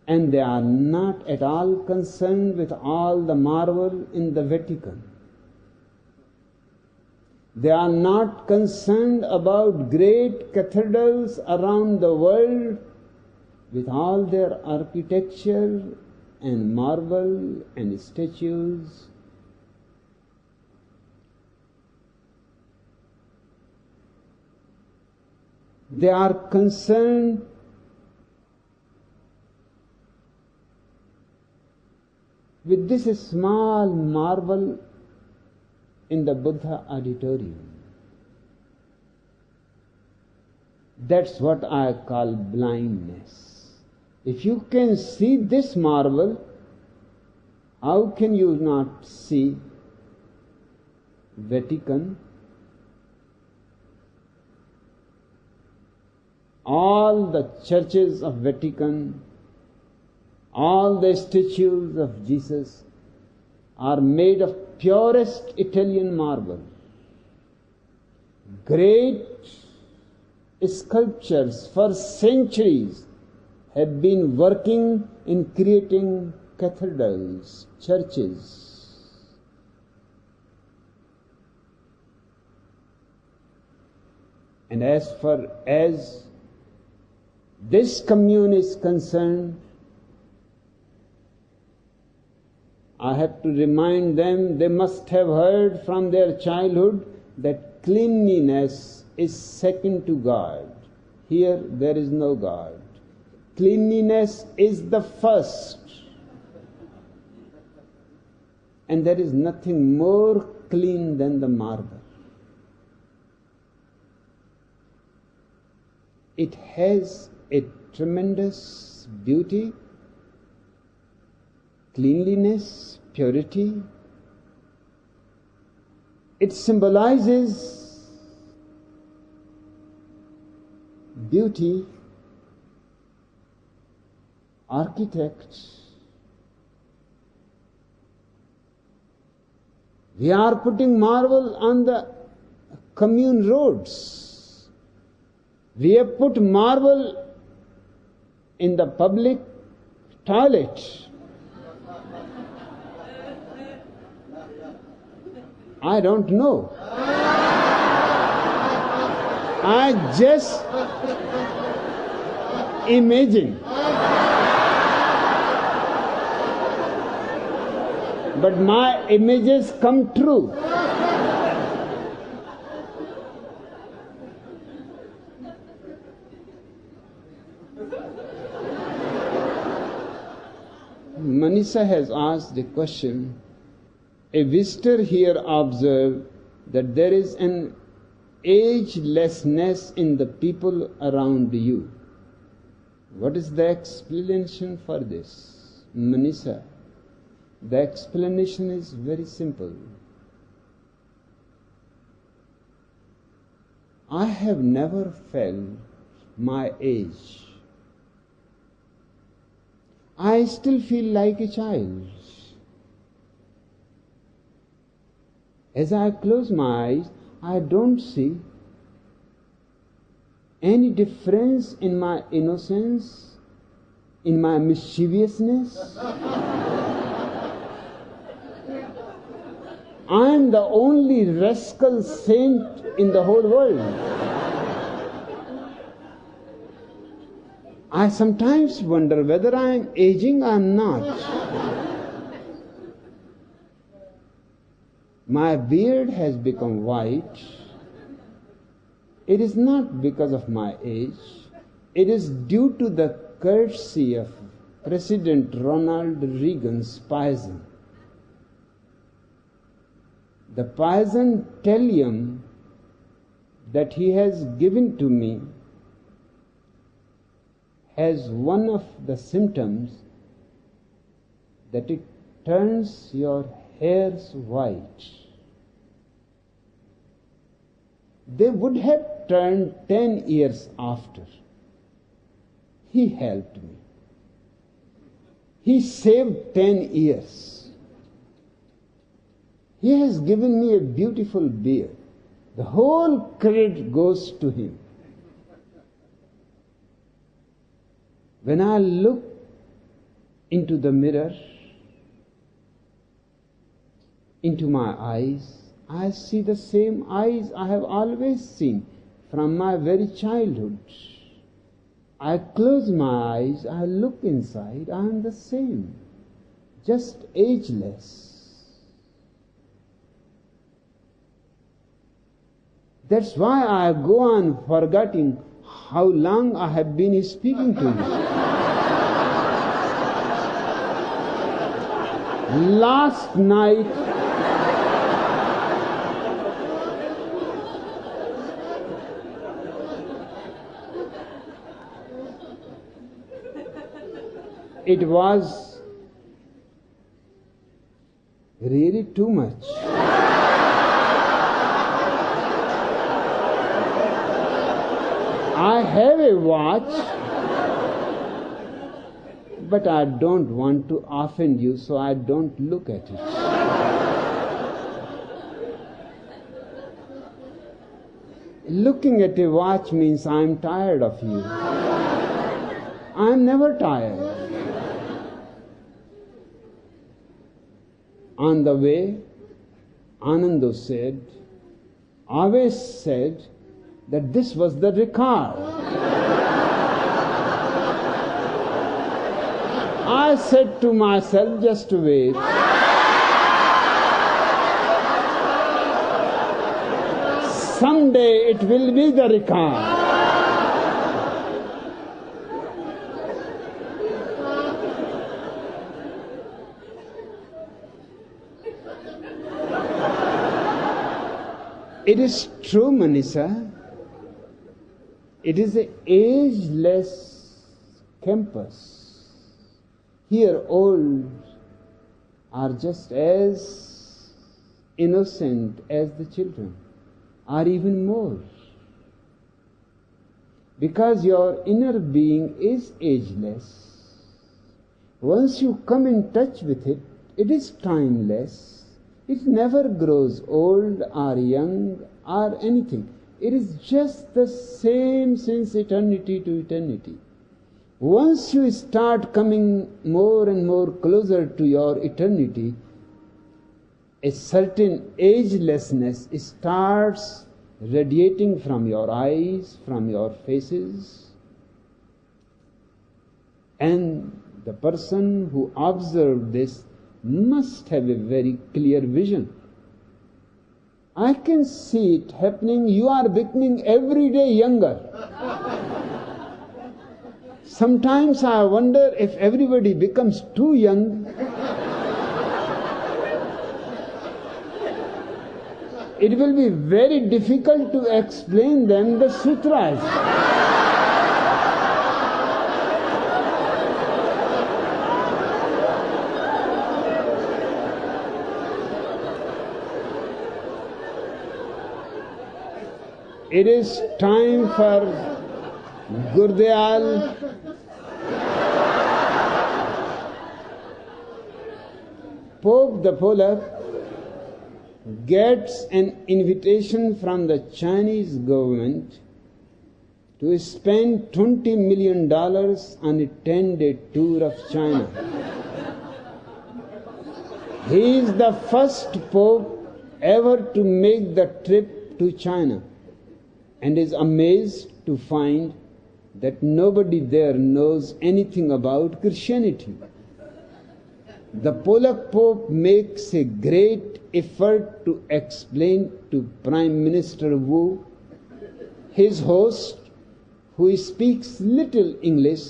And they are not at all concerned with all the marble in the Vatican. They are not concerned about great cathedrals around the world with all their architecture and marble and statues. They are concerned with this small marble in the Buddha auditorium. That's what I call blindness. If you can see this marble, how can you not see Vatican? All the churches of Vatican, all the statues of Jesus are made of purest Italian marble. Great sculptures for centuries have been working in creating cathedrals, churches. And as far as this commune is concerned, I have to remind them, they must have heard from their childhood that cleanliness is second to God. Here there is no God. Cleanliness is the first. And there is nothing more clean than the marble. It has a tremendous beauty, cleanliness, purity. It symbolizes beauty, architect, We are putting marble on the commune roads. We have put marble in the public toilet. I don't know. I just imagine. But my images come true. Manisha has asked the question, a visitor here observed that there is an agelessness in the people around you. What is the explanation for this? Manisha, the explanation is very simple. I have never felt my age. I still feel like a child. As I close my eyes, I don't see any difference in my innocence, in my mischievousness. I am the only rascal saint in the whole world. I sometimes wonder whether I am aging or not. My beard has become white. It is not because of my age. It is due to the courtesy of President Ronald Reagan's poison. The poison thallium that he has given to me has one of the symptoms that it turns your hairs white. They would have turned 10 years after. He helped me. He saved 10 years. He has given me a beautiful beard. The whole credit goes to him. When I look into the mirror, into my eyes, I see the same eyes I have always seen from my very childhood. I close my eyes, I look inside, I am the same, just ageless. That's why I go on forgetting how long I have been speaking to you. Last night, it was really too much. I have a watch, but I don't want to offend you, so I don't look at it. Looking at a watch means I'm tired of you. I'm never tired. On the way, Ananda always said that this was the record. I said to myself, just wait. Someday it will be the record. It is true, Manisha. It is an ageless campus. Here old are just as innocent as the children, or even more. Because your inner being is ageless. Once you come in touch with it, it is timeless. It never grows old or young or anything. It is just the same since eternity to eternity. Once you start coming more and more closer to your eternity, a certain agelessness starts radiating from your eyes, from your faces. And the person who observed this must have a very clear vision. I can see it happening. You are becoming every day younger. Sometimes I wonder if everybody becomes too young. It will be very difficult to explain them the sutras. It is time for Gurdiyal. Pope the Polak gets an invitation from the Chinese government to spend $20 million on a 10-day tour of China. He is the first Pope ever to make the trip to China, and is amazed to find that nobody there knows anything about Christianity. The Polak Pope makes a great effort to explain to Prime Minister Wu, his host, who speaks little English,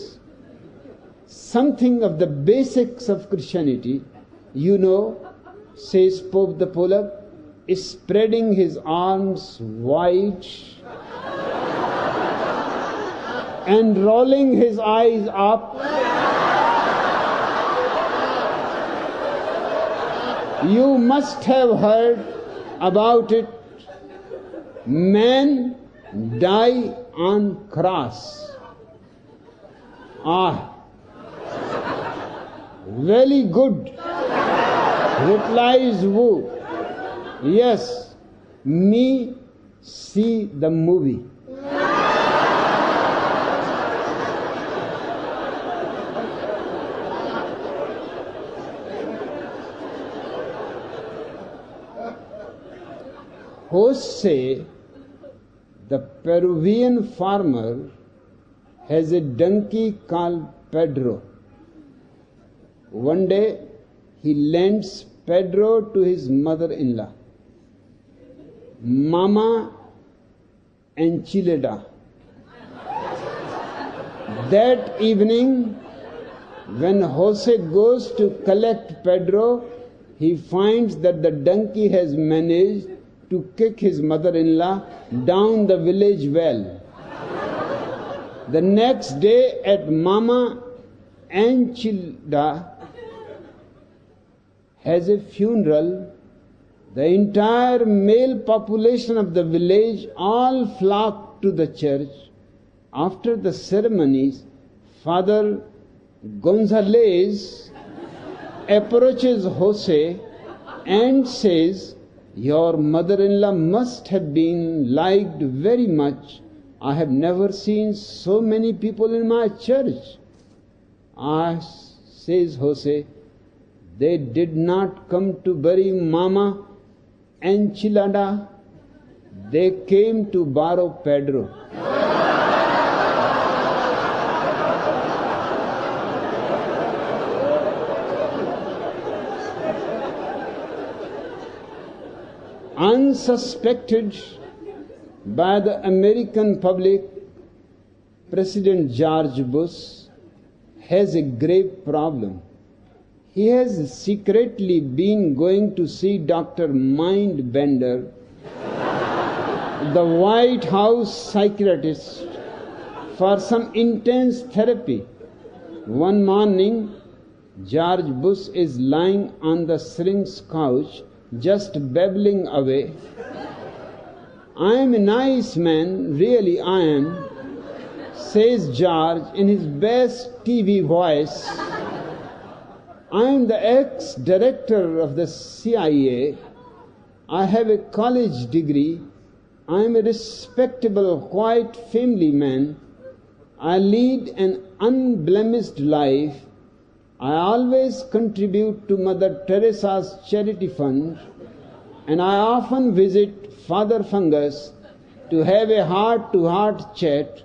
something of the basics of Christianity. You know, says Pope the Polak, spreading his arms wide and rolling his eyes up. You must have heard about it. Men die on cross. Ah, very good, replies Wu. Yes, me see the movie. Jose, the Peruvian farmer, has a donkey called Pedro. One day, he lends Pedro to his mother-in-law, Mama Enchilada. That evening, when Jose goes to collect Pedro, he finds that the donkey has managed to kick his mother-in-law down the village well. The next day at Mama Enchilada has a funeral. The entire male population of the village all flock to the church. After the ceremonies, Father Gonzalez approaches Jose and says, "Your mother-in-law must have been liked very much. I have never seen so many people in my church." "Ah," says Jose, "they did not come to bury Mama Enchilada. They came to borrow Pedro." Unsuspected by the American public, President George Bush has a grave problem. He has secretly been going to see Dr. Mindbender, the White House psychiatrist, for some intense therapy. One morning, George Bush is lying on the shrink's couch, just babbling away. "I am a nice man, really I am," says George in his best TV voice. I am the ex-director of the CIA. I have a college degree. I am a respectable, quiet family man. I lead an unblemished life. I always contribute to Mother Teresa's charity fund, and I often visit Father Fungus to have a heart-to-heart chat.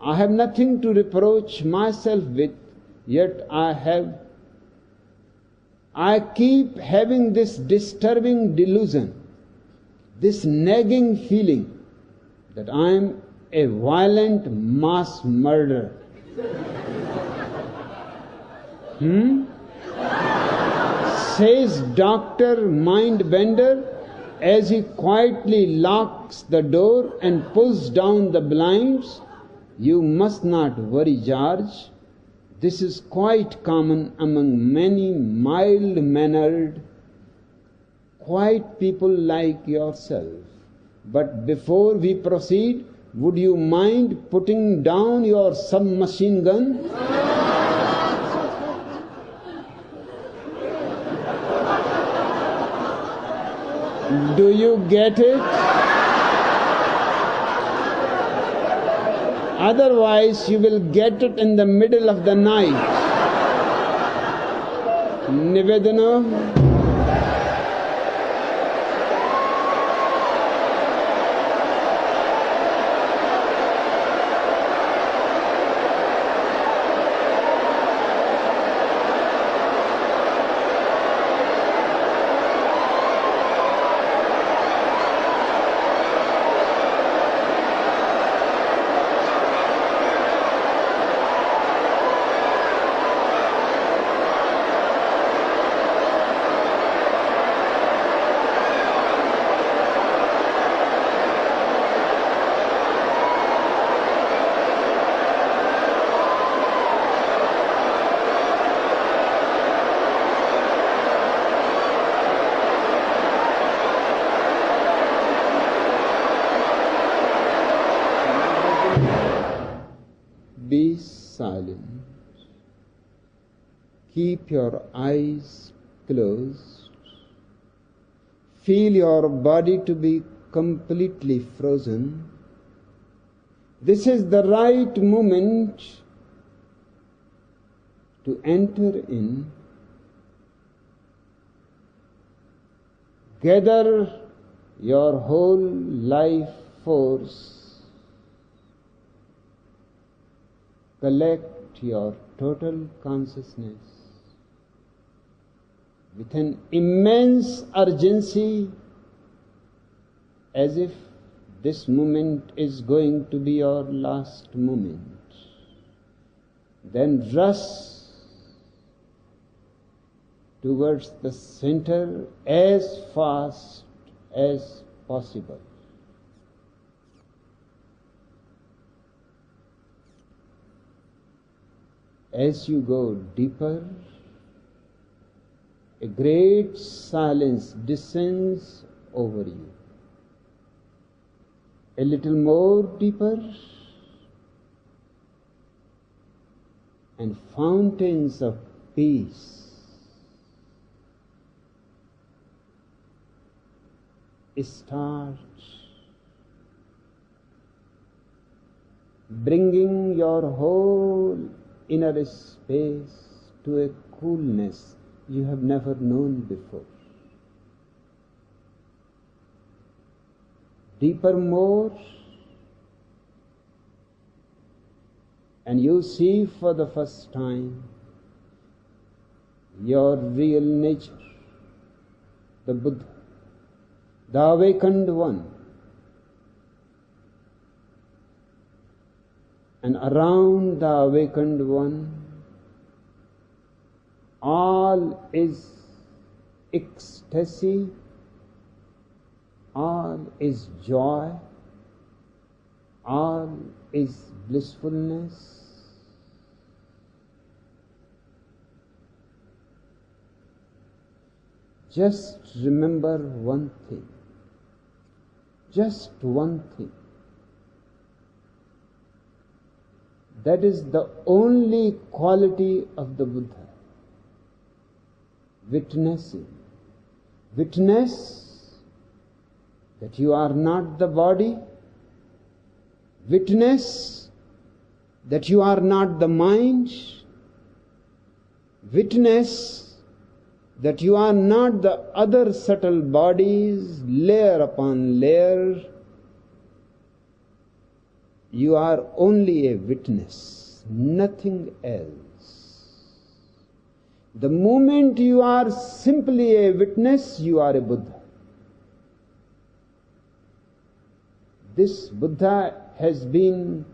I have nothing to reproach myself with, yet I keep having this disturbing delusion, this nagging feeling that I am a violent mass murderer. Says Dr. Mindbender as he quietly locks the door and pulls down the blinds. You must not worry, George. This is quite common among many mild-mannered, quiet people like yourself. But before we proceed, would you mind putting down your submachine gun? Do you get it? Otherwise, you will get it in the middle of the night. Nivedana. Be silent. Keep your eyes closed. Feel your body to be completely frozen. This is the right moment to enter in. Gather your whole life force. Collect your total consciousness with an immense urgency, as if this moment is going to be your last moment. Then rush towards the center as fast as possible. As you go deeper, a great silence descends over you. A little more deeper, and fountains of peace start bringing your whole inner space to a coolness you have never known before. Deeper more, and you see for the first time your real nature, the Buddha, the awakened one. And around the awakened one, all is ecstasy, all is joy, all is blissfulness. Just remember one thing, just one thing. That is the only quality of the Buddha. witnessing. Witness that you are not the body. Witness that you are not the mind. Witness that you are not the other subtle bodies, layer upon layer. You are only a witness, nothing else. The moment you are simply a witness, you are a Buddha. This Buddha has been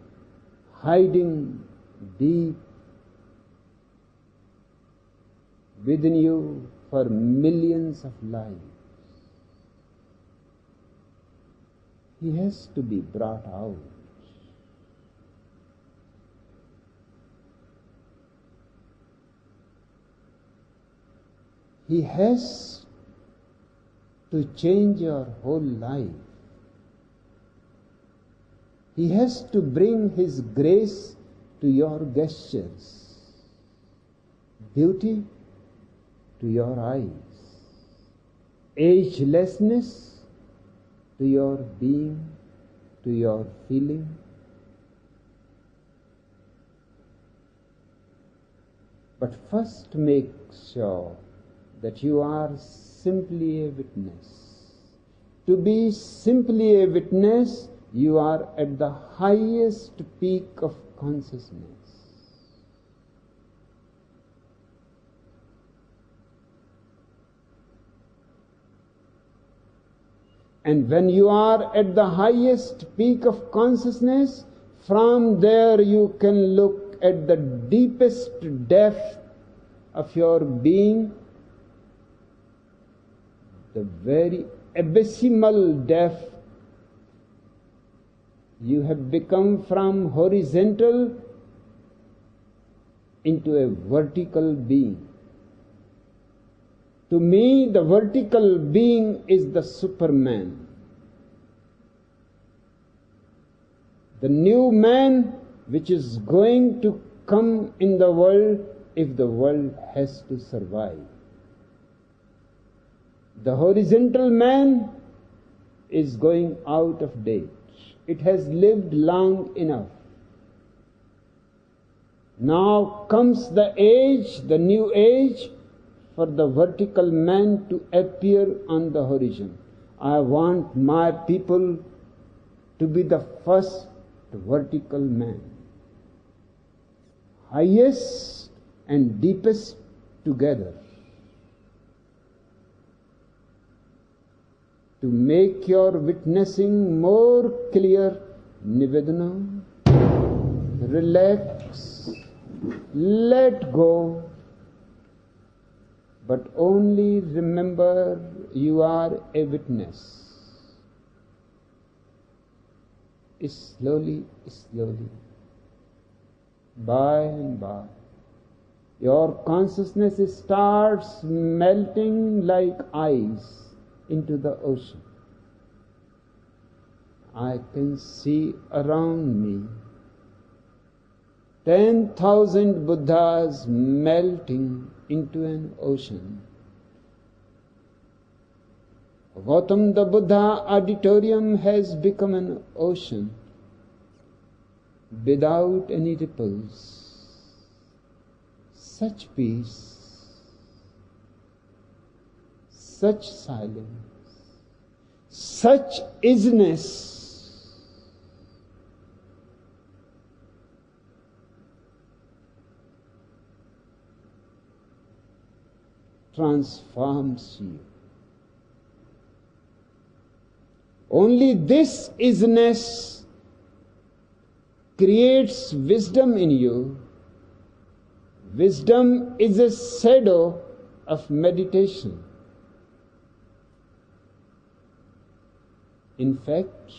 hiding deep within you for millions of lives. He has to be brought out. He has to change your whole life. He has to bring His grace to your gestures, beauty to your eyes, agelessness to your being, to your feeling. But first make sure that you are simply a witness. To be simply a witness, you are at the highest peak of consciousness. And when you are at the highest peak of consciousness, from there you can look at the deepest depth of your being, the very abysmal depth. You have become from horizontal into a vertical being. To me, the vertical being is the Superman. The new man which is going to come in the world if the world has to survive. The horizontal man is going out of date. It has lived long enough. Now comes the age, the new age, for the vertical man to appear on the horizon. I want my people to be the first vertical man. Highest and deepest together. To make your witnessing more clear, Nivedana, relax, let go, but only remember you are a witness. Slowly, slowly, by and by, your consciousness starts melting like ice into the ocean. I can see around me 10,000 Buddhas melting into an ocean. Gautam the Buddha auditorium has become an ocean without any ripples. Such peace, such silence, such isness. Transforms you. Only this isness creates wisdom in you. Wisdom is a shadow of meditation. In fact,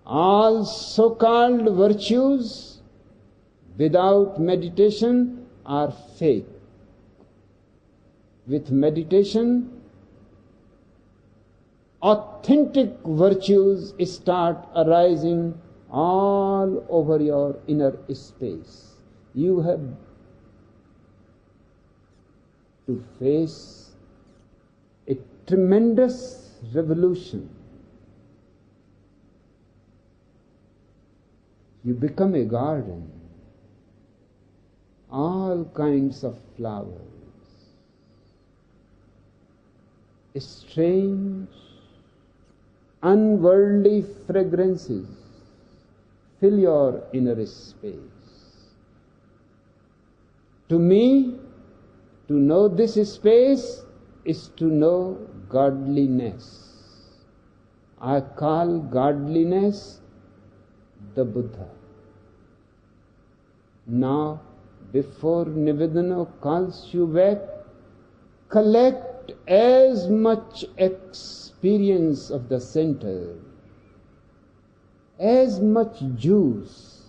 all so-called virtues without meditation are fake. With meditation, authentic virtues start arising all. all over your inner space. You have, to face a tremendous revolution. You become a garden, all kinds of flowers, strange, unworldly fragrances fill your inner space. To me, to know this space is to know godliness. I call godliness the Buddha. Now, before Nivedana calls you back, collect as much experience of the center, as much juice,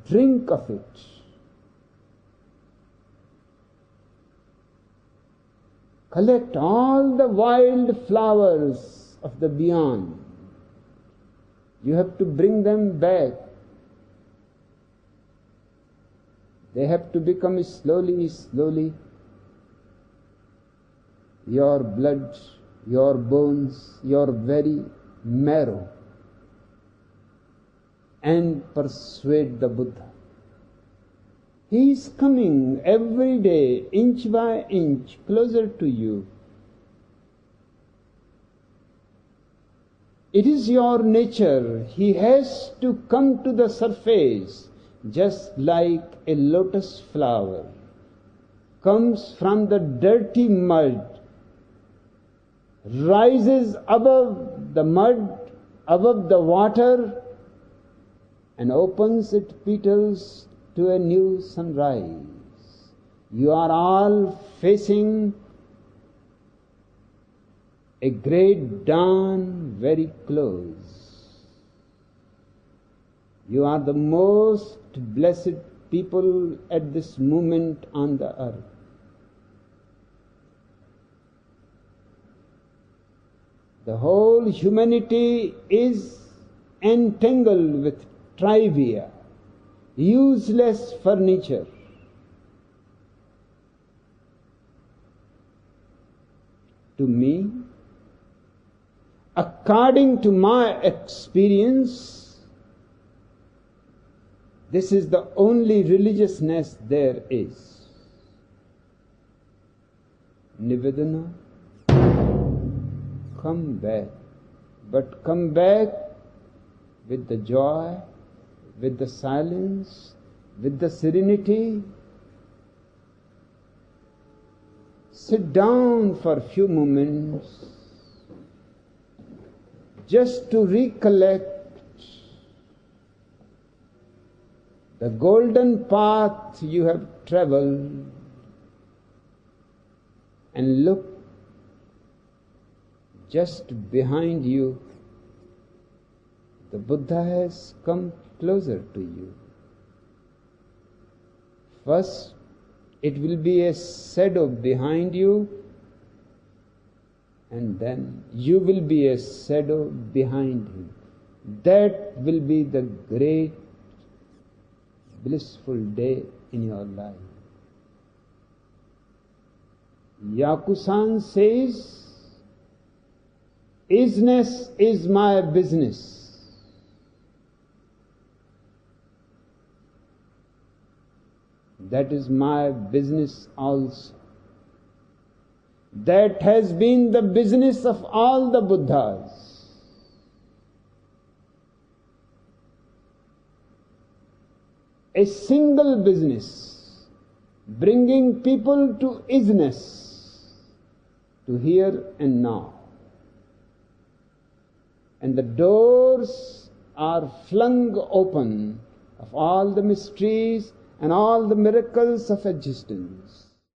drink of it. Collect all the wild flowers of the beyond. You have to bring them back. They have to become slowly, slowly your blood, your bones, your very marrow, and persuade the Buddha. He is coming every day, inch by inch, closer to you. It is your nature. He has to come to the surface, just like a lotus flower comes from the dirty mud, rises above the mud, above the water, and opens its petals to a new sunrise. You are all facing a great dawn very close. You are the most blessed people at this moment on the earth. The whole humanity is entangled with trivia, useless furniture. To me, according to my experience, this is the only religiousness there is. Nivedana, come back, but come back with the joy, with the silence, with the serenity. Sit down for a few moments just to recollect the golden path you have traveled, and look just behind you. The Buddha has come closer to you. First, it will be a shadow behind you, and then you will be a shadow behind him. That will be the great blissful day in your life. Yakusan says, "Isness is my business." That is my business also. That has been the business of all the Buddhas. A single business, bringing people to isness, to here and now. And the doors are flung open of all the mysteries and all the miracles of existence.